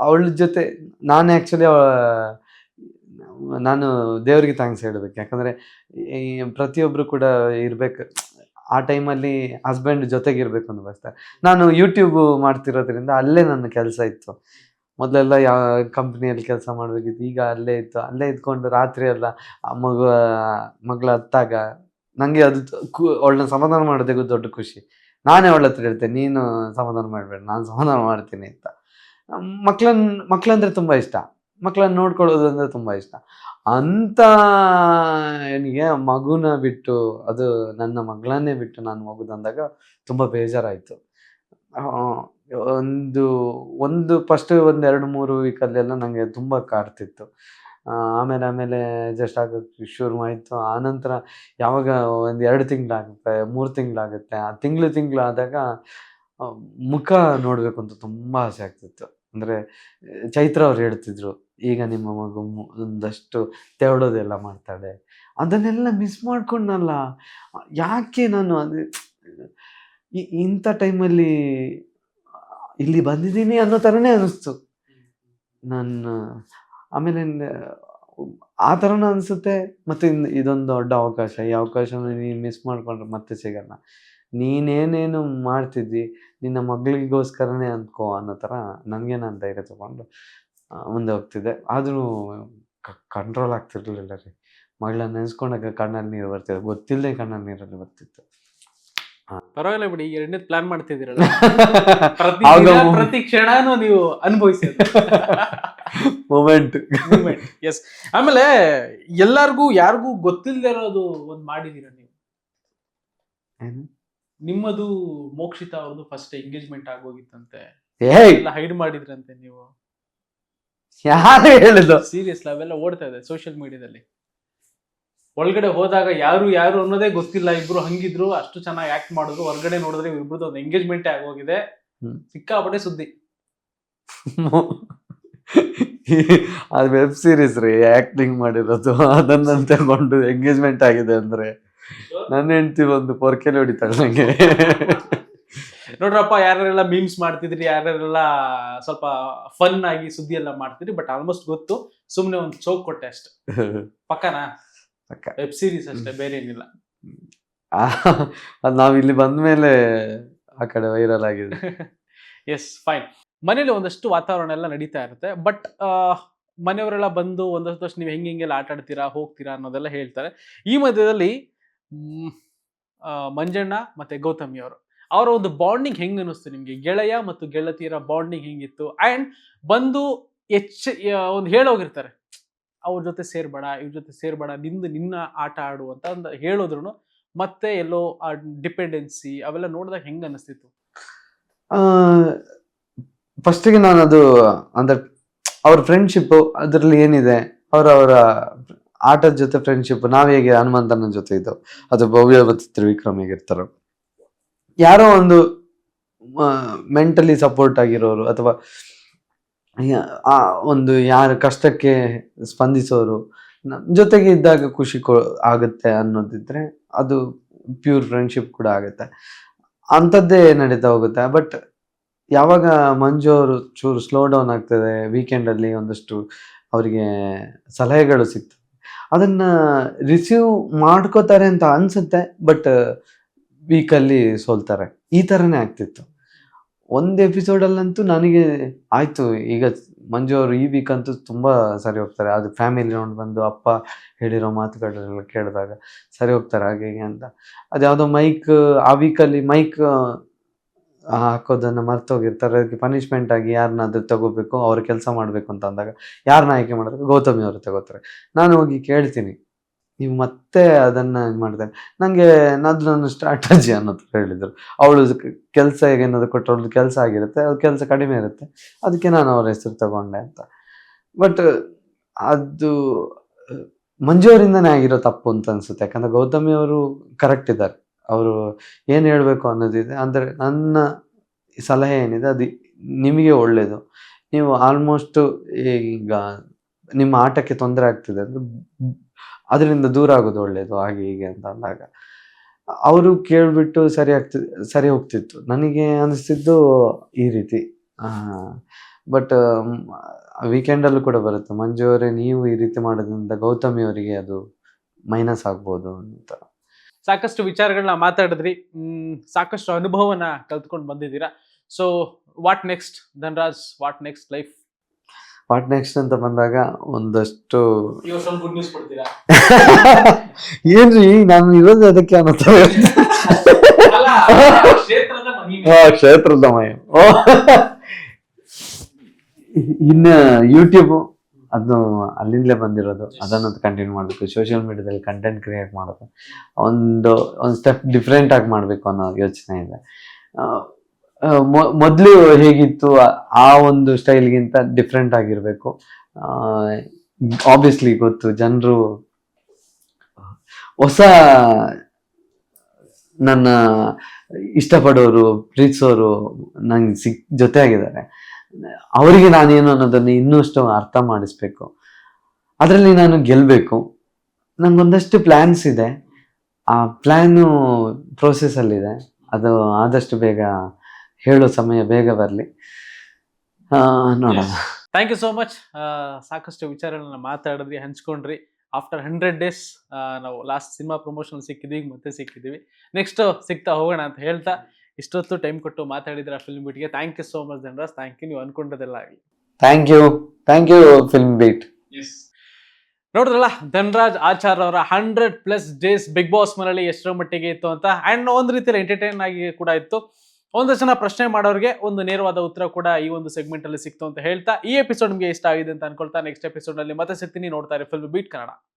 [SPEAKER 2] ಅವಳ ಜೊತೆ ನಾನು ಆ್ಯಕ್ಚುಲಿ ನಾನು ದೇವರಿಗೆ ಥ್ಯಾಂಕ್ಸ್ ಹೇಳಬೇಕು. ಯಾಕಂದರೆ ಪ್ರತಿಯೊಬ್ಬರು ಕೂಡ ಇರಬೇಕು ಆ ಟೈಮಲ್ಲಿ, ಹಸ್ಬೆಂಡ್ ಜೊತೆಗಿರ್ಬೇಕು ಅಂತ ಬಯಸ್ತಾರೆ. ನಾನು ಯೂಟ್ಯೂಬ್ ಮಾಡ್ತಿರೋದ್ರಿಂದ ಅಲ್ಲೇ ನನ್ನ ಕೆಲಸ ಇತ್ತು. ಮೊದಲೆಲ್ಲ ಯಾವ ಕಂಪ್ನಿಯಲ್ಲಿ ಕೆಲಸ ಮಾಡಬೇಕಿತ್ತು, ಈಗ ಅಲ್ಲೇ ಇತ್ತು. ಅಲ್ಲೇ ಇದ್ಕೊಂಡು ರಾತ್ರಿ ಎಲ್ಲ ಮಗಳು ಹತ್ತಾಗ ನನಗೆ ಅದು ಅವಳನ್ನ ಸಮಾಧಾನ ಮಾಡೋದೇ ದೊಡ್ಡ ಖುಷಿ. ನಾನೇ ಅವಳ ಹತ್ರ ಹೇಳ್ತೇನೆ, ನೀನು ಸಮಾಧಾನ ಮಾಡಬೇಡ, ನಾನು ಸಮಾಧಾನ ಮಾಡ್ತೀನಿ ಅಂತ. ಮಕ್ಕಳಂದ್ರೆ ತುಂಬ ಇಷ್ಟ, ಮಕ್ಕಳನ್ನ ನೋಡ್ಕೊಳ್ಳೋದು ಅಂದರೆ ತುಂಬ ಇಷ್ಟ. ಅಂತ ನನಗೆ ಮಗುನ ಬಿಟ್ಟು, ಅದು ನನ್ನ ಮಗಳನ್ನೇ ಬಿಟ್ಟು ನಾನು ಮಗುದಂದಾಗ ತುಂಬ ಬೇಜಾರಾಯಿತು. ಒಂದು ಫಸ್ಟ್ 1-2-3 ವೀಕಲ್ಲೆಲ್ಲ ನನಗೆ ತುಂಬ ಕಾಡ್ತಿತ್ತು. ಆಮೇಲೆ ಅಡ್ಜಸ್ಟ್ ಆಗೋಕ್ಕೆ ಶುರುವಾಯಿತು. ಆನಂತರ ಯಾವಾಗ 1-2 ತಿಂಗಳಾಗುತ್ತೆ, 3 ತಿಂಗಳಾಗುತ್ತೆ, ಆ ತಿಂಗಳು ಆದಾಗ ಮುಖ ನೋಡಬೇಕು ಅಂತ ತುಂಬ ಆಸೆ ಆಗ್ತಿತ್ತು. ಅಂದರೆ ಚೈತ್ರ ಅವ್ರು ಹೇಳ್ತಿದ್ರು, ಈಗ ನಿಮ್ಮ ಮಗು ಒಂದಷ್ಟು ತೆವಳೋದೆಲ್ಲ ಮಾಡ್ತಾಳೆ. ಅದನ್ನೆಲ್ಲ ಮಿಸ್ ಮಾಡ್ಕೊಂಡಲ್ಲ. ಯಾಕೆ ನಾನು ಇಂಥ ಟೈಮಲ್ಲಿ ಇಲ್ಲಿ ಬಂದಿದ್ದೀನಿ ಅನ್ನೋ ಥರನೇ ಅನಿಸ್ತು ನನ್ನ. ಆಮೇಲೆ ಆ ಥರನೂ ಅನಿಸುತ್ತೆ, ಮತ್ತು ಇದೊಂದು ದೊಡ್ಡ ಅವಕಾಶ, ಈ ಅವಕಾಶನ ನೀನು ಮಿಸ್ ಮಾಡ್ಕೊಂಡ್ರೆ ಮತ್ತೆ ಸಿಗಲ್ಲ. ನೀನೇನೇನು ಮಾಡ್ತಿದ್ದಿ ನಿನ್ನ ಮಗಳಿಗೋಸ್ಕರನೇ ಅಂದ್ಕೋ ಅನ್ನೋ ಥರ ನನಗೆ ನಾನು ಧೈರ್ಯ ತೊಗೊಂಡು ಮುಂದೆ ಹೋಗ್ತಿದ್ದೆ. ಆದರೂ ಕಂಟ್ರೋಲ್ ಆಗ್ತಿರ್ಲಿಲ್ಲ ರೀ. ಮಗಳನ್ನ ನೆನೆಸ್ಕೊಂಡಾಗ ಕಣ್ಣಲ್ಲಿ ನೀರು ಬರ್ತಿದೆ, ಗೊತ್ತಿಲ್ಲದೆ ಕಣ್ಣಲ್ಲಿ ನೀರಲ್ಲಿ ಬರ್ತಿತ್ತು.
[SPEAKER 1] ಪರವಾಗಿಲ್ಲ ಬಿಡಿ, ಎರಡನೇ ಪ್ಲಾನ್ ಮಾಡ್ತಿದ್ದೀರಲ್ಲ, ಪ್ರತಿ ಕ್ಷಣನೂ ನೀವು ಅನುಭವಿಸಿ
[SPEAKER 2] ಮೂಮೆಂಟ್.
[SPEAKER 1] ಎಸ್. ಆಮೇಲೆ ಎಲ್ಲಾರ್ಗೂ ಯಾರಿಗೂ ಗೊತ್ತಿಲ್ಲದೆ ಇರೋದು ಒಂದ್ ಮಾಡಿದೀರ ನೀವು. ನಿಮ್ಮದು ಮೋಕ್ಷಿತ ಅವ್ರದ್ದು ಫಸ್ಟ್ ಎಂಗೇಜ್ಮೆಂಟ್ ಆಗೋಗಿತ್ತಂತೆ, ಎಲ್ಲ ಹೈಡ್ ಮಾಡಿದ್ರಂತೆ ನೀವು.
[SPEAKER 2] ಯಾರು ಹೇಳಿದ್ರು?
[SPEAKER 1] ಸೀರಿಯಸ್, ಅವೆಲ್ಲ ಓಡ್ತಾ ಇದೆ ಸೋಷಿಯಲ್ ಮೀಡಿಯಾದಲ್ಲಿ. ಒಳಗಡೆ ಹೋದಾಗ ಯಾರು ಯಾರು ಅನ್ನೋದೇ ಗೊತ್ತಿಲ್ಲ, ಇಬ್ರು ಹಂಗಿದ್ರು, ಅಷ್ಟು ಚೆನ್ನಾಗಿ ಆಕ್ಟ್ ಮಾಡಿದ್ರು. ಹೊರಗಡೆ ನೋಡಿದ್ರೆ ಇಬ್ರದ್ದು ಒಂದು ಎಂಗೇಜ್ಮೆಂಟ್ ಆಗೋಗಿದೆ, ಸಿಕ್ಕಾಪಟ್ಟೆ ಸುದ್ದಿ.
[SPEAKER 2] ಅದು ವೆಬ್ ಸೀರೀಸ್ ರೀ, ಆಕ್ಟಿಂಗ್ ಮಾಡಿರೋದು. ಅದನ್ನ ತಗೊಂಡು ಎಂಗೇಜ್ಮೆಂಟ್ ಆಗಿದೆ ಅಂದ್ರೆ ನನ್ನ ಹೆಂಡತಿ ಒಂದು ಪೊರ್ಕೆಲೆ ಹೊಡಿತಾಳೆ ನಂಗೆ.
[SPEAKER 1] ನೋಡ್ರಪ್ಪ, ಯಾರೆಲ್ಲ ಮೀಮ್ಸ್ ಮಾಡ್ತಿದ್ರಿ, ಯಾರೆಲ್ಲ ಸ್ವಲ್ಪ ಫನ್ ಆಗಿ ಸುದ್ದಿ ಎಲ್ಲ ಮಾಡ್ತಿದ್ರಿ, ಬಟ್ ಆಲ್ಮೋಸ್ಟ್ ಗೊತ್ತು, ಸುಮ್ನೆ ಒಂದು ಚೌಕ್ ಕೊಟ್ಟೆ ಅಷ್ಟೆ. ಪಕ್ಕನಾ? ವೆಬ್ ಸೀರೀಸ್ ಅಷ್ಟೇ, ಬೇರೆ ಏನಿಲ್ಲ.
[SPEAKER 2] ಅದು ನಾವ್ ಇಲ್ಲಿ ಬಂದ್ಮೇಲೆ ಆ ಕಡೆ ವೈರಲ್ ಆಗಿದೆ.
[SPEAKER 1] Yes, fine. ಮನೇಲಿ ಒಂದಷ್ಟು ವಾತಾವರಣ ಎಲ್ಲ ನಡೀತಾ ಇರುತ್ತೆ, ಬಟ್ ಮನೆಯವರೆಲ್ಲ ಬಂದು ಒಂದಷ್ಟು ನೀವು ಹೆಂಗೆಲ್ಲ ಆಟ ಆಡ್ತೀರಾ, ಹೋಗ್ತೀರಾ ಅನ್ನೋದೆಲ್ಲ ಹೇಳ್ತಾರೆ. ಈ ಮಧ್ಯದಲ್ಲಿ ಮಂಜಣ್ಣ ಮತ್ತೆ ಗೌತಮಿ ಅವರ ಒಂದು ಬಾಂಡಿಂಗ್ ಹೆಂಗ್ ಅನಿಸ್ತು ನಿಮ್ಗೆ? ಗೆಳೆಯ ಮತ್ತು ಗೆಳತಿಯರ ಬಾಂಡಿಂಗ್ ಹೆಂಗಿತ್ತು? ಅಂಡ್ ಬಂದು ಒಂದು ಹೇಳೋಗಿರ್ತಾರೆ, ಅವ್ರ ಜೊತೆ ಸೇರ್ಬೇಡ, ಇವ್ರ ಜೊತೆ ಸೇರ್ಬೇಡ, ನಿನ್ನ ಆಟ ಆಡು ಅಂತ ಒಂದು ಹೇಳೋದ್ರು, ಮತ್ತೆ ಎಲ್ಲೋ ಆ ಡಿಪೆಂಡೆನ್ಸಿ ಅವೆಲ್ಲ ನೋಡಿದಾಗ ಹೆಂಗ್ ಅನಿಸ್ತಿತ್ತು?
[SPEAKER 2] ಫಸ್ಟಿಗೆ ನಾನು ಅದು ಅಂದ್ರೆ ಅವ್ರ ಫ್ರೆಂಡ್ಶಿಪ್ ಅದ್ರಲ್ಲಿ ಏನಿದೆ, ಅವರ ಆಟದ ಜೊತೆ ಫ್ರೆಂಡ್ಶಿಪ್, ನಾವ್ ಹೇಗೆ ಹನುಮಂತನ ಜೊತೆ ಇದ್ದು, ಅದು ಭವ್ಯ ಮತ್ತು ತ್ರಿವಿಕ್ರಮ್ ಹೇಗಿರ್ತಾರೋ, ಯಾರೋ ಒಂದು ಮೆಂಟಲಿ ಸಪೋರ್ಟ್ ಆಗಿರೋರು, ಅಥವಾ ಒಂದು ಯಾರ ಕಷ್ಟಕ್ಕೆ ಸ್ಪಂದಿಸೋರು ಜೊತೆಗೆ ಇದ್ದಾಗ ಖುಷಿ ಆಗುತ್ತೆ ಅನ್ನೋದಿದ್ರೆ ಅದು ಪ್ಯೂರ್ ಫ್ರೆಂಡ್ಶಿಪ್ ಕೂಡ ಆಗುತ್ತೆ. ಅಂಥದ್ದೇ ನಡೀತಾ ಹೋಗುತ್ತೆ. ಬಟ್ ಯಾವಾಗ ಮಂಜು ಅವರು ಚೂರು ಸ್ಲೋ ಡೌನ್ ಆಗ್ತದೆ, ವೀಕೆಂಡಲ್ಲಿ ಒಂದಷ್ಟು ಅವರಿಗೆ ಸಲಹೆಗಳು ಸಿಗ್ತದೆ, ಅದನ್ನ ರಿಸೀವ್ ಮಾಡ್ಕೋತಾರೆ ಅಂತ ಅನ್ಸುತ್ತೆ, ಬಟ್ ವೀಕಲ್ಲಿ ಸೋಲ್ತಾರೆ. ಈ ಥರನೇ ಆಗ್ತಿತ್ತು. ಒಂದು ಎಪಿಸೋಡಲ್ಲಂತೂ ನನಗೆ ಆಯಿತು, ಈಗ ಮಂಜು ಅವರು ಈ ವೀಕ್ ಅಂತೂ ತುಂಬ ಸರಿ ಹೋಗ್ತಾರೆ, ಅದು ಫ್ಯಾಮಿಲಿ ನೋಡಿ ಬಂದು ಅಪ್ಪ ಹೇಳಿರೋ ಮಾತುಗಳೆಲ್ಲ ಕೇಳಿದಾಗ ಸರಿ ಹೋಗ್ತಾರೆ ಹಾಗೆ ಹೀಗೆ ಅಂತ. ಅದ್ಯಾವುದೋ ಮೈಕ್, ಆ ವೀಕಲ್ಲಿ ಮೈಕ್ ಹಾಕೋದನ್ನು ಮರ್ತೋಗಿರ್ತಾರೆ, ಅದಕ್ಕೆ ಪನಿಷ್ಮೆಂಟ್ ಆಗಿ ಯಾರನ್ನಾದ್ರೂ ತಗೋಬೇಕು, ಅವ್ರ ಕೆಲಸ ಮಾಡಬೇಕು ಅಂತ ಅಂದಾಗ ಯಾರನ್ನ ಆಯ್ಕೆ ಮಾಡಿದಾಗ ಗೌತಮಿ ಅವರು ತಗೋತಾರೆ. ನಾನು ಹೋಗಿ ಕೇಳ್ತೀನಿ, ನೀವು ಮತ್ತೆ ಅದನ್ನು ಇದು ಮಾಡ್ತಾರೆ. ನನಗೆ ನನ್ನ ಸ್ಟ್ರಾಟಜಿ ಅನ್ನೋ ಥರ ಹೇಳಿದರು. ಅವಳು ಕೆಲಸ ಹೇಗೆ ಏನಾದ್ರು ಕೊಟ್ಟರು, ಕೆಲಸ ಆಗಿರುತ್ತೆ, ಅದು ಕೆಲಸ ಕಡಿಮೆ ಇರುತ್ತೆ, ಅದಕ್ಕೆ ನಾನು ಅವ್ರ ಹೆಸರು ತಗೊಂಡೆ ಅಂತ. ಬಟ್ ಅದು ಮಂಜು ಅವರಿಂದನೇ ಆಗಿರೋ ತಪ್ಪು ಅಂತ ಅನಿಸುತ್ತೆ. ಯಾಕಂದರೆ ಗೌತಮಿ ಅವರು ಕರೆಕ್ಟ್ ಇದ್ದಾರೆ, ಅವರು ಏನು ಹೇಳಬೇಕು ಅನ್ನೋದಿದೆ. ಅಂದರೆ ನನ್ನ ಸಲಹೆ ಏನಿದೆ ಅದು ನಿಮಗೆ ಒಳ್ಳೆಯದು, ನೀವು ಆಲ್ಮೋಸ್ಟು ಈಗ ನಿಮ್ಮ ಆಟಕ್ಕೆ ತೊಂದರೆ ಆಗ್ತಿದೆ ಅಂದರೆ ಅದರಿಂದ ದೂರ ಆಗೋದು ಒಳ್ಳೆಯದು, ಹಾಗೆ ಹೀಗೆ ಅಂತ ಅಂದಾಗ ಅವರು ಕೇಳಿಬಿಟ್ಟು ಸರಿ ಹೋಗ್ತಿತ್ತು. ನನಗೆ ಅನಿಸ್ತಿದ್ದು ಈ ರೀತಿ. ಬಟ್ ವೀಕೆಂಡಲ್ಲೂ ಕೂಡ ಬರುತ್ತೆ, ಮಂಜು ಅವರೇ ನೀವು ಈ ರೀತಿ ಮಾಡೋದ್ರಿಂದ ಗೌತಮಿ ಅವರಿಗೆ ಅದು ಮೈನಸ್ ಆಗ್ಬೋದು ಅಂತ.
[SPEAKER 1] ಸಾಕಷ್ಟು ವಿಚಾರಗಳನ್ನ ಮಾತಾಡಿದ್ರಿ, ಸಾಕಷ್ಟು ಅನುಭವನ ಕಲ್ತ್ಕೊಂಡು ಬಂದಿದ್ದೀರಾ. So what next Dhanraj, what next life?
[SPEAKER 2] What next ಅಂತ ಬಂದಾಗ ಒಂದಷ್ಟು
[SPEAKER 1] ಗುಡ್ ನ್ಯೂಸ್ ಕೊಡ್ತೀರಾ?
[SPEAKER 2] ಏನ್ರಿ ನಾನು ಇರೋದು ಅದಕ್ಕೆ ಅನ್ನೋ ಕ್ಷೇತ್ರದ ಮಯ. ಇನ್ನು ಯೂಟ್ಯೂಬ್ ಅದು ಅಲ್ಲಿಂದಲೇ ಬಂದಿರೋದು, ಅದನ್ನು ಕಂಟಿನ್ಯೂ ಮಾಡಬೇಕು. ಸೋಷಿಯಲ್ ಮೀಡಿಯಾದಲ್ಲಿ ಕಂಟೆಂಟ್ ಕ್ರಿಯೇಟ್ ಮಾಡೋದು ಒಂದು ಸ್ಟೆಪ್ ಡಿಫ್ರೆಂಟ್ ಆಗಿ ಮಾಡಬೇಕು ಅನ್ನೋ ಯೋಚನೆ ಇದೆ. ಮೊದಲು ಹೇಗಿತ್ತು ಆ ಒಂದು ಸ್ಟೈಲ್ಗಿಂತ ಡಿಫ್ರೆಂಟ್ ಆಗಿರಬೇಕು. ಆಬ್ವಿಯಸ್ಲಿ ಗೊತ್ತು, ಜನರು ಹೊಸ ನನ್ನ ಇಷ್ಟಪಡೋರು, ಪ್ರೀತಿಸೋರು ನಂಗೆ ಜೊತೆ ಆಗಿದ್ದಾರೆ. ಅವರಿಗೆ ನಾನೇನು ಅನ್ನೋದನ್ನು ಇನ್ನಷ್ಟು ಅರ್ಥ ಮಾಡಿಸ್ಬೇಕು, ಅದರಲ್ಲಿ ನಾನು ಗೆಲ್ಲಬೇಕು. ನಂಗೊಂದಷ್ಟು ಪ್ಲ್ಯಾನ್ಸ್ ಇದೆ, ಆ ಪ್ಲ್ಯಾನು ಪ್ರೋಸೆಸ್ಸಲ್ಲಿದೆ. ಅದು ಆದಷ್ಟು ಬೇಗ ಹೇಳೋ ಸಮಯ ಬೇಗ ಬರಲಿ, ನೋಡೋಣ.
[SPEAKER 1] Thank you so much. ಸಾಕಷ್ಟು ವಿಚಾರಗಳನ್ನ ಮಾತಾಡಿದ್ರಿ, ಹಂಚ್ಕೊಂಡ್ರಿ. ಆಫ್ಟರ್ 100 ಡೇಸ್ ನಾವು ಲಾಸ್ಟ್ ಸಿನಿಮಾ ಪ್ರಮೋಷನ್ ಸಿಕ್ಕಿದ್ವಿ, ಈಗ ಮತ್ತೆ ಸಿಕ್ಕಿದ್ದೀವಿ. ನೆಕ್ಸ್ಟ್ ಸಿಗ್ತಾ ಹೋಗೋಣ ಅಂತ ಹೇಳ್ತಾ ಇಷ್ಟೊತ್ತು ಟೈಮ್ ಕೊಟ್ಟು ಮಾತಾಡಿದ್ರ ಫಿಲ್ಮ್ ಬೀಟ್ಗೆ. Thank you so much Dhanraj. Thank you. ನೀವು ಅನ್ಕೊಂಡದೆಲ್ಲ ಆಗಲಿ.
[SPEAKER 2] Thank you film beat.
[SPEAKER 1] ನೋಡಿದ್ರಲ್ಲ ಧನರಾಜ್ ಆಚಾರ್ ಅವರ 100+ ಡೇಸ್ ಬಿಗ್ ಬಾಸ್ ಮನೆಯಲ್ಲಿ ಎಷ್ಟರ ಮಟ್ಟಿಗೆ ಇತ್ತು ಅಂತ. ಅಂಡ್ ಒಂದ್ ರೀತಿಯಲ್ಲಿ ಎಂಟರ್ಟೈನ್ ಆಗಿ ಕೂಡ ಇತ್ತು. ಒಂದಷ್ಟು ಜನ ಪ್ರಶ್ನೆ ಮಾಡೋರಿಗೆ ಒಂದು ನೇರವಾದ ಉತ್ತರ ಕೂಡ ಈ ಒಂದು ಸೆಗ್ಮೆಂಟ್ ಅಲ್ಲಿ ಸಿಕ್ತು ಅಂತ ಹೇಳ್ತಾ ಈ ಎಪಿಸೋಡ್ ನಿಮಗೆ ಇಷ್ಟ ಆಗಿದೆ ಅಂತ ಅನ್ಕೊಳ್ತಾ ನೆಕ್ಸ್ಟ್ ಎಪಿಸೋಡ್ ನಲ್ಲಿ ಮತ್ತೆ ಸಿಗ್ತೀನಿ. ನೋಡ್ತಾ ಇರಿ ಫಿಲ್ಮ್ ಬೀಟ್ ಕನ್ನಡ.